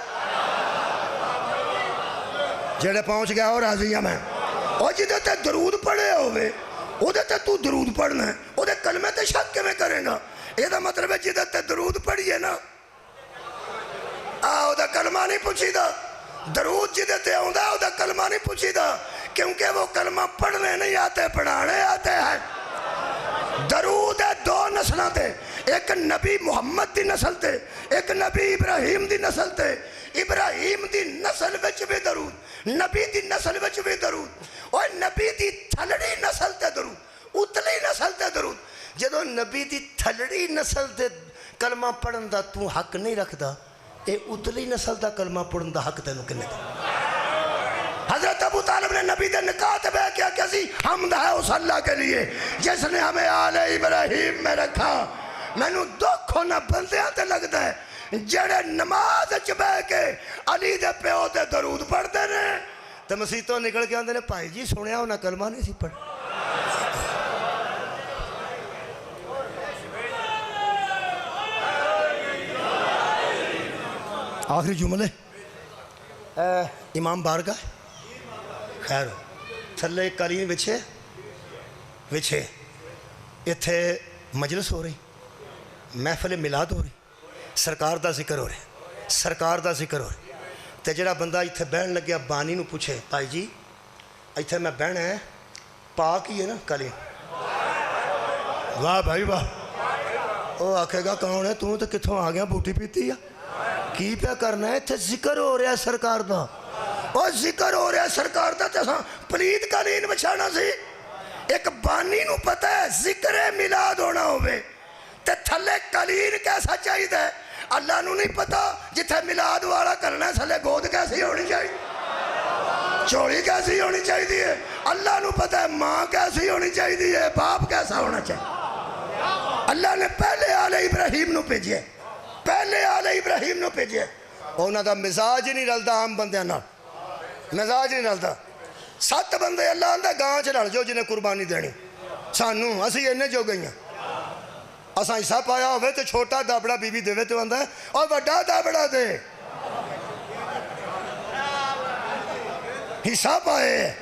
جڑے پہنچ گیا اور راضی ہم ہیں اور جدے تے درود پڑھے ہوئے او دے تے تو درود پڑھنا ہے او دے کلمے تے شک کے میں کریں گا یہ دا مطلب ہے جدے تے درود پڑھئے نا او دا کلمہ نہیں پوچھی دا درود جدے تے ہوں دا او دا کلمہ نہیں پوچھی دا کیونکہ وہ کلمہ پڑھنے نہیں آتے پڑھانے آتے ہیں درود ہے دو نسلوں تے، ایک نبی محمد دی نسل تے، ایک نبی ابراہیم دی نسل تے۔ ابراہیم دی نسل وچ بھی درود، نبی دی نسل وچ بھی درود، اور نبی دی تھلڑی نسل تے درود، اتلی نسل تے درود۔ جدو نبی دی تھلڑی نسل تے کلمہ پڑھن دا تو حق نہیں رکھدا، اے اتلی نسل دا کلمہ پڑھن دا حق تینوں کنے دا؟ حضرت ابو طالب نے نبی دے نکاح تے بیٹھ کے کیسی حمد ہے اس اللہ کے لیے جس نے ہمیں آل ابراہیم میں رکھا۔ میں نو دکھ ہونا بندیاں تے لگتا ہے جڑے نماز اچ بیٹھ کے علی دے پیو تے درود پڑھتے ہیں تے مسیتوں نکل کے آندے نے بھائی جی سنیا ہونا کلمہ نہیں سی پڑھ۔ آخری جملے امام بارگاہ خیر تھلے قالین وچھے اتھے مجلس ہو رہی، محفل میلاد ہو رہی، سرکار دا ذکر ہو رہا، سرکار دا ذکر ہو رہا۔ تے جڑا بندہ اتھے بہن لگیا بانی نو پوچھے بھائی جی اتھے میں بہن ہے پاک ہی ہے نا قالین؟ واہ بھائی واہ۔ وہ آکھے گا کون ہے تو کتھوں آ گیا بوٹی پیتی ہے کی پہ کرنا ہے؟ اتھے ذکر ہو رہا ہے سرکار دا، اور ذکر ہو رہا ہے سرکار دا تے پلیت قالین بچھانا سی۔ ایک بانی نو پتہ ہے ذکر میلاد ہونا ہوئے تے تھلے قالین کیسا چاہیے ہے اللہ نو نہیں پتا۔ جتھے میلاد والا کرنا ہے تھلے گود کیسی ہونی چاہیے، چوڑی کیسی ہونی چاہیے ہے، اللہ نو پتا ہے ماں کیسی ہونی چاہیے ہے، باپ کیسا ہونا چاہیے۔ اللہ نے پہلے آل ابراہیم نو بھیجے، پہلے آل ابراہیم نو بھیجے، انہاں دا مزاج نہیں رلدا عام بندیاں نال، مزاج نہیں رلدا۔ 7 بندے اللہ آندا گاں چ رل جو جنہیں قربانی دینی، سانوں اسی اینے جو گئیاں اساں حصہ پایا ہوئے تو چھوٹا دابڑا بی بی دے تو آندا ہے اور بڑا دابڑا دے حصہ پائے۔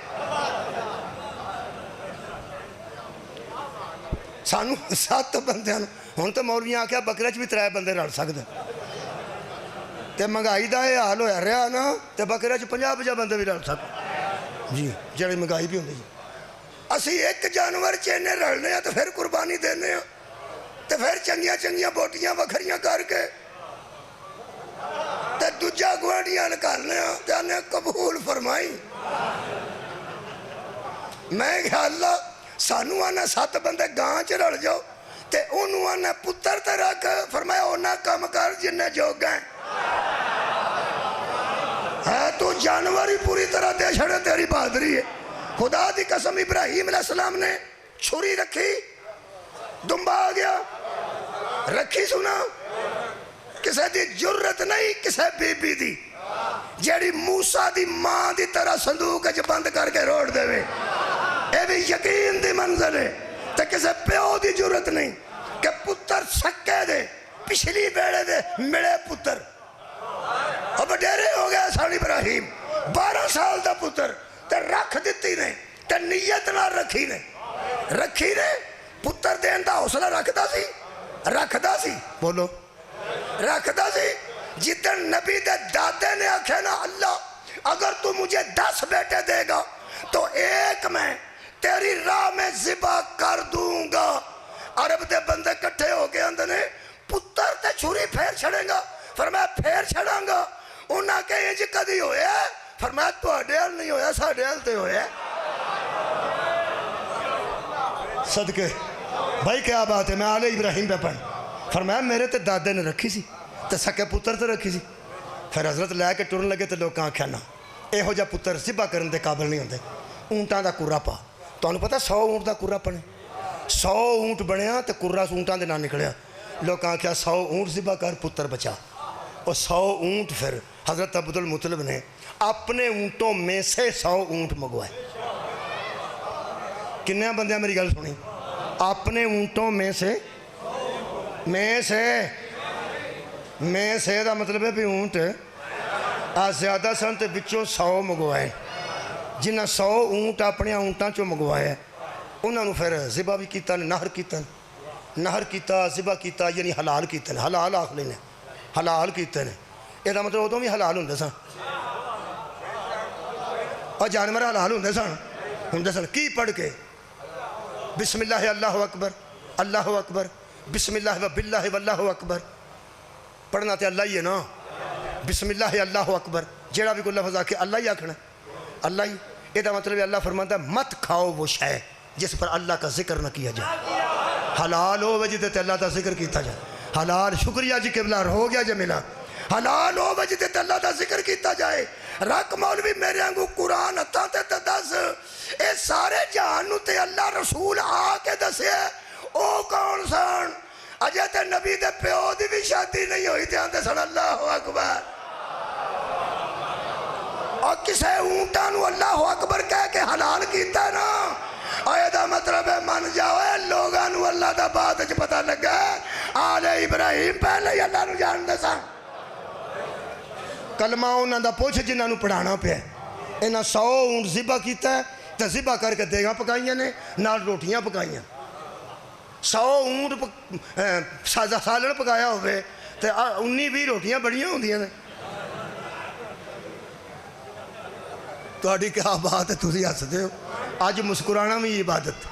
سانوں 7 بندیاں ہوں تو مولویاں آکھیا بکرے چ بھی 3 بندے رل سکتے تے مہنگائی دا یہ حال ہویا رہا نا تے بکرے چ 50 بندے بھی رل سکتے جی جڑی مہنگائی بھی ہوندی جی۔ اسی ایک جانور چینے رلنے ہیں تو پھر قربانی دینے ہیں تو پھر چنگیاں بوٹیاں وکھریاں کر کے تے دوجا گوانڈیاں نکالنے ہیں تے آنے قبول فرمائی۔ میں کہا اللہ سانو آنا 7 بندے گاں چ رل جاؤ تے انہوں آنا پتر تے رکھ، فرمایا اونا کام کر جنہیں جو گئے ہے تو جانور ہی پوری طرح دے چھڑے تیری بہادری ہے۔ خدا دی قسم ابراہیم علیہ السلام نے چھری رکھی دمبا آ گیا رکھی سنا کسے دی جرت نہیں کسے بی بی دی جیڑی موسیٰ دی ماں دی طرح صندوق اچ بند کر کے روڑ دے وے، اے بھی یقین دی منزل ہے تے کسے پیو دی جرت نہیں کہ پتر سکے دے پچھلی بیڑے دے مڑے پتر اب ڈیرے ہو گیا سان ابراہیم 12 سال دا پتر تے رکھ دیتی نے تے نیت نہ رکھی نے پتر دین دا حوصلہ رکھدا سی بولو رکھدا سی۔ جتن نبی دے دادے نے آکھے نا اللہ اگر تو مجھے 10 بیٹے دے گا تو ایک میں تیری راہ میں ذبح کر دوں گا۔ عرب دے بندے کٹھے ہو کے اندر نے پتر تے چھری پھیر چھڑیں گا، فرمایا پھیر چھڑاں گا۔ انہاں کہ یہ جی کدی ہویا ہے، فرمایا تو اڈیل نہیں ہویا ساڑھے تے ہویا ہے۔ صدقے بھائی کیا بات ہے، میں آل ابراہیم پہ پڑھ فرمایا میرے تے دادے نے رکھی سی تے سکے پتر تے رکھی سی۔ پھر حضرت لے کے ٹرن لگے تے لوگ آنکھیا نا اے ہو جا پتر ذبح کرن دے قابل نہیں ہوندے، اونٹاں دا کرا پا۔ تو انہوں پتا 100 اونٹ دا کرا پنے، 100 اونٹ بنیا تے کرا اونٹاں دے نہ نکلیا۔ لوگ آنکھیا 100 اونٹ ذبح کر پتر بچا۔ اور 100 اونٹ پھر حضرت عبدالمطلب نے اپنے اونٹوں میں سے 100 اونٹ منگوائے۔ کنیا بندیاں میری گل سنی؟ اپنے اونٹوں میں سے دا مطلب ہے بھی اونٹ زیادہ سن تے بچوں 100 منگوائے۔ جنہ 100 اونٹ اپنے اونٹاں چوں منگوائے انہوں نے پھر ذبح بھی کیتا، نہر کیتا ذبح کیتا، یعنی حلال کیتے ہیں، حلال آخ لینے حلال کیتے ہیں۔ یہ دا مطلب ادوں بھی حلال ہوندے سن اور جانور حلال ہوندے سن کی پڑھ کے بسم اللہ اللہ اکبر اللہ اکبر، بسم اللہ و باللہ واللہ اکبر، پڑھنا تے اللہ ہی ہے نا، بسم اللہ اللہ اکبر، جیڑا بھی کوئی لفظ آ کے اللہ ہی آکھنا، اللہ ہی، یہ مطلب اللہ فرماتا ہے مت کھاؤ وہ شے جس پر اللہ کا ذکر نہ کیا جائے، حلال ہو وجہ تے اللہ کا ذکر کیتا جائے، حلال شکریہ جی قبلہ ہو گیا جی ملا، حلال ہو وجہ تے اللہ کا ذکر کیتا جائے، رکھ مولوی میرے انگو قرآن ہتھاں تے دس، اے سارے جہان نو تے اللہ رسول آ کے دسے او کون سن، اجے تے نبی دے پیو دی بھی شادی نہیں ہوئی تے آندے سن اللہ اکبر، اور کسے اونٹاں نو اللہ اکبر کہہ کے حلال کیتا ہے نا، آئے دا مطلب ہے من جاؤ اے لوگاں نو اللہ دا بات وچ پتہ لگا آل ابراہیم پہلے ہی اللہ نو جان دے سن، کلمہ انہاں دا پوچھ جنہاں نو پڑھانا پیا، انہاں 100 اونٹ ذبح کیتا ہے تے ذبح کر کے دیگاں پکائیاں نے نال روٹیاں پکائیاں، 100 اونٹ سالن پکایا ہوئے تے 19-20 روٹیاں بڑیاں ہوندیاں نے، تہاڈی کیا بات ہے تسی ہسدے ہو، اج مسکرانا بھی عبادت،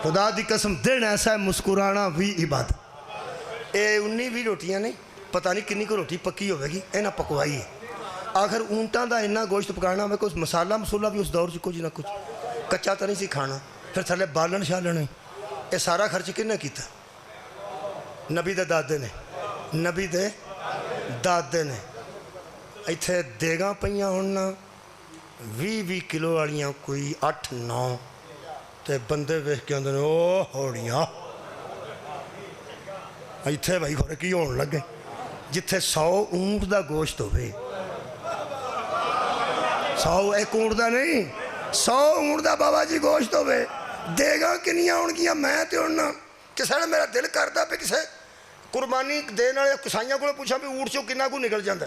خدا دی قسم دن ایسا ہے مسکرانا بھی عبادت، اے 19-20 روٹیاں نے پتہ نہیں کنی کو روٹی پکی ہوئے گی اینا پکوائی ہے، آخر اونٹاں دا انہا گوشت پکانا ہوئے کچھ مسالہ مسولہ بھی اس دور سے کچھ نہ کچھ کچا تو نہیں سی کھانا، پھر تھلے بالن شالن ہوئی، اے سارا خرچ کنے کیتا، نبی دے دادے نے، نبی دے دادے نے، ایتھے دیگاں پئیاں ہونا 20-20 کلو والیاں کوئی 8-9 تے بندے ویکھ کے اندر او ہوڑیاں ایتھے بھائی خورے کی ہون لگے جتھے 100 اونٹ دا گوشت ہوئے 100 ایک اونٹ دا نہیں 100 اونٹ دا بابا جی گوشت ہوئے دیگاں کنیاں ہون گیاں میں تے ہونا کسے نے میرا دل کردا پہ کسے قربانی دین والے کسائیاں کو پوچھا بھی اونٹ چوں کنا کو نکل جاندا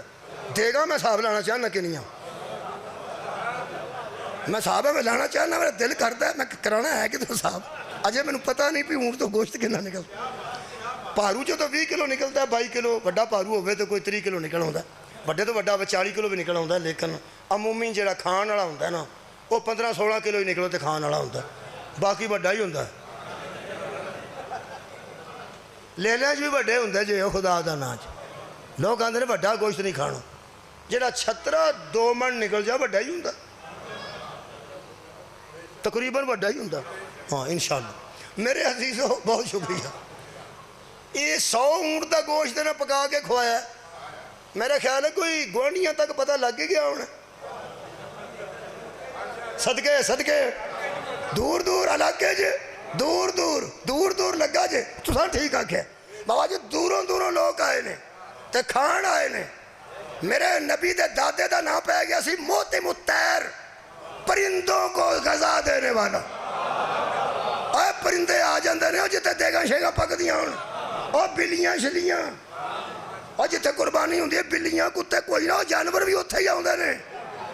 دیگاں میں حساب لانا چاہنا کنیاں میں صاحب ہے میں لانا چاہنا میرا دل کرتا ہے میں کرانا ہے کہ تو صاحب اجے میں نے پتہ نہیں بھی اونٹ تو گوشت کنا نکل پارو جو تو 20 کلو نکلتا ہے 22 کلو بڑا پارو ہوئے تو کوئی 30 کلو نکل ہوتا ہے بڑے تو بڑا 40 کلو بھی نکل ہوتا ہے لیکن عمومی جڑا کھان والا ہوتا ہے نا وہ 15-16 کلو ہی نکلو تو کھان والا ہوتا ہے باقی بڑا ہی ہوتا ہے لے لیں بھی بڑے ہوتے جی خدا دا ناچ لوگ آتے ہیں بڑا گوشت نہیں کھانا جڑا 2 من نکل جا بڑا ہی ہوتا تقریباً بڑا ہی ہوتا ہاں انشاءاللہ میرے عزیزو بہت شکریہ یہ 100 اونٹ دا گوشت نے پکا کے کھوایا ہے میرا خیال ہے کوئی گوانڈیاں تک پتہ لگ گیا ہونا صدقے دور دور علاقے جے دور لگا جے تو سر ٹھیک آکھے بابا جی دوروں لوگ آئے نے تے کھان آئے نے میرے نبی دے دادے دا نام پہ گیا سی موتم الطیر پرندوں کو غذا دینے والا اے پرندے آ جاندے نے جتے دیگاں شیگاں پک دیاں ہون اور بلیاں شلیاں اور جتے قربانی ہوندی ہے بلیاں کتے کوئی نہ جانور بھی اتھے ہی آوندے نے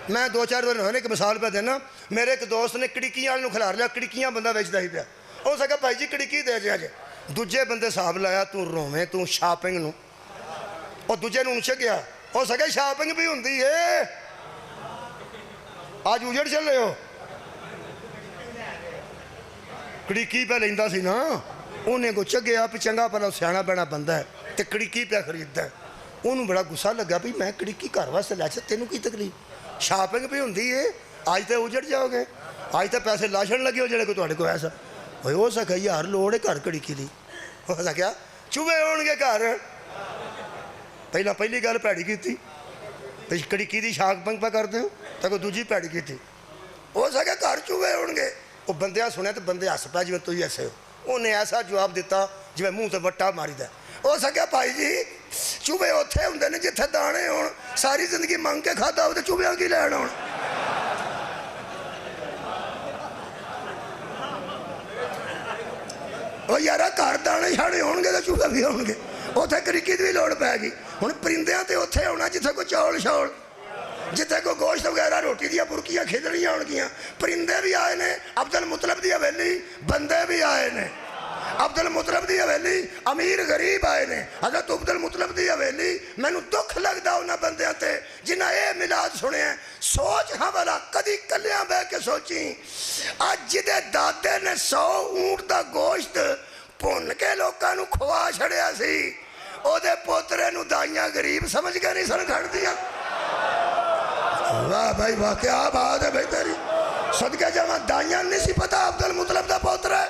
میں 2-4 دن ہونے ایک مثال پہ دینا میرے ایک دوست نے کڑکیاں نو کھلار لیا کڑکیاں بندہ ویچدا ہی پیا او سکا بھائی جی کڑکی دے جے جے دوجے بندے صاحب لایا تو روویں تو شاپنگ نو اور دوجے نو اونچے گیا او سکا شاپنگ بھی ہوندی ہے آج اجڑ چل رہے ہو کڑکی پہ لیندا سی نا انہیں کو چگیا پہ چنگا پہلا سیانا بنا بندہ ہے تے کڑکی پہ خریدتا ہے انہوں بڑا غصہ لگا بھی میں کڑکی گھر واسطے لے چاہتا تینوں کی تکلیف شاپنگ بھی ہوندی ہے آج تے اجڑ جاؤ گے آج تے پیسے لاشن لگے ہو جڑے کو تہاڈے کو ایسا ہوئے ہو سکا یار لوڑ ہے گھر کڑکی دی ہو سکیا چوہے ہون گے گھر پہلی گل پیڑی کیتی کڑکی دی شاک پنگ پہ کرتے ہو تو کوئی دوجی پیڑی کیتی ہو سکے گھر چوہے ہون گے وہ بندیاں سنے تو بندے ہس پہ جی تو ہی ایسے ہو انہیں ایسا جواب دیتا جی میں منہ تے وٹا ماری دا ہو سکے بھائی جی چوہے اتھے ہوندے نے جتھے دانے ہون ساری زندگی مانگ کے کھادا ہو تو چوہیاں کی لین ہون وہ یارا گھر دانے چھاڑے ہون گے تو چوہے بھی ہون گے اتھے کڑکی دی بھی لوڑ پے گی ہن پرندیاں تے اتھے ہونا جتھے کوئی چول شول جتھے کوئی گوشت وغیرہ روٹی دیا برکیاں کھجڑیاں ہون گیاں پرندے بھی آئے نے عبد المطلب دی حویلی بندے بھی آئے نے عبد المطلب دی حویلی امیر غریب آئے نے حضرت عبد المطلب دی حویلی میں نو دکھ لگدا انہاں بندیاں تے جنہاں اے میلاد سنے ہیں سوچ ہاں والا کدی کلیاں بہ کے سوچیں اج جدے دادے نے 100 اونٹ دا گوشت ਭੁੰਨ ਕੇ ਲੋਕਾਂ ਨੂੰ ਖਵਾ ਛੜਿਆ ਸੀ। ਉਹਦੇ ਪੋਤਰੇ ਨੂੰ ਦਾਈਆਂ ਗਰੀਬ ਸਮਝ ਕੇ ਨਹੀਂ ਸਨ ਖੜਦੀਆਂ। ਵਾਹ ਭਾਈ ਵਾਹ, ਕੀ ਬਾਤ ਹੈ ਭਾਈ ਤੇਰੀ। ਸਦਕੇ ਜਾਵਾਂ, ਦਾਈਆਂ ਨਹੀਂ ਸੀ ਪਤਾ ਅਬਦੁਲ ਮੁਤਲਬ ਦਾ ਪੋਤਰਾ ਹੈ।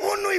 ਉਹਨੂੰ ਹੀ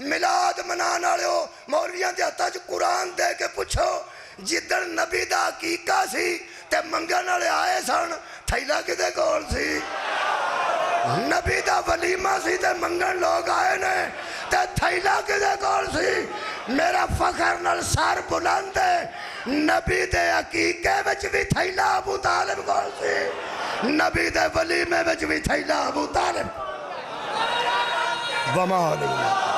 میلاد منان والے مولویاں دے ہتھاں وچ قرآن دے کے پوچھو جدن نبی دا عقیقہ سی تے منگن والے آئے سن تھیلا کدے کول سی نبی دا ولیمہ سی تے منگن لوگ آئے نے تے تھیلا کدے کول سی میرا فخر نال سر بلند ہے نبی دے عقیقے وچ بھی تھیلا ابو طالب کول سی نبی دے ولیمے وچ بھی تھیلا ابو طالب وما علیہ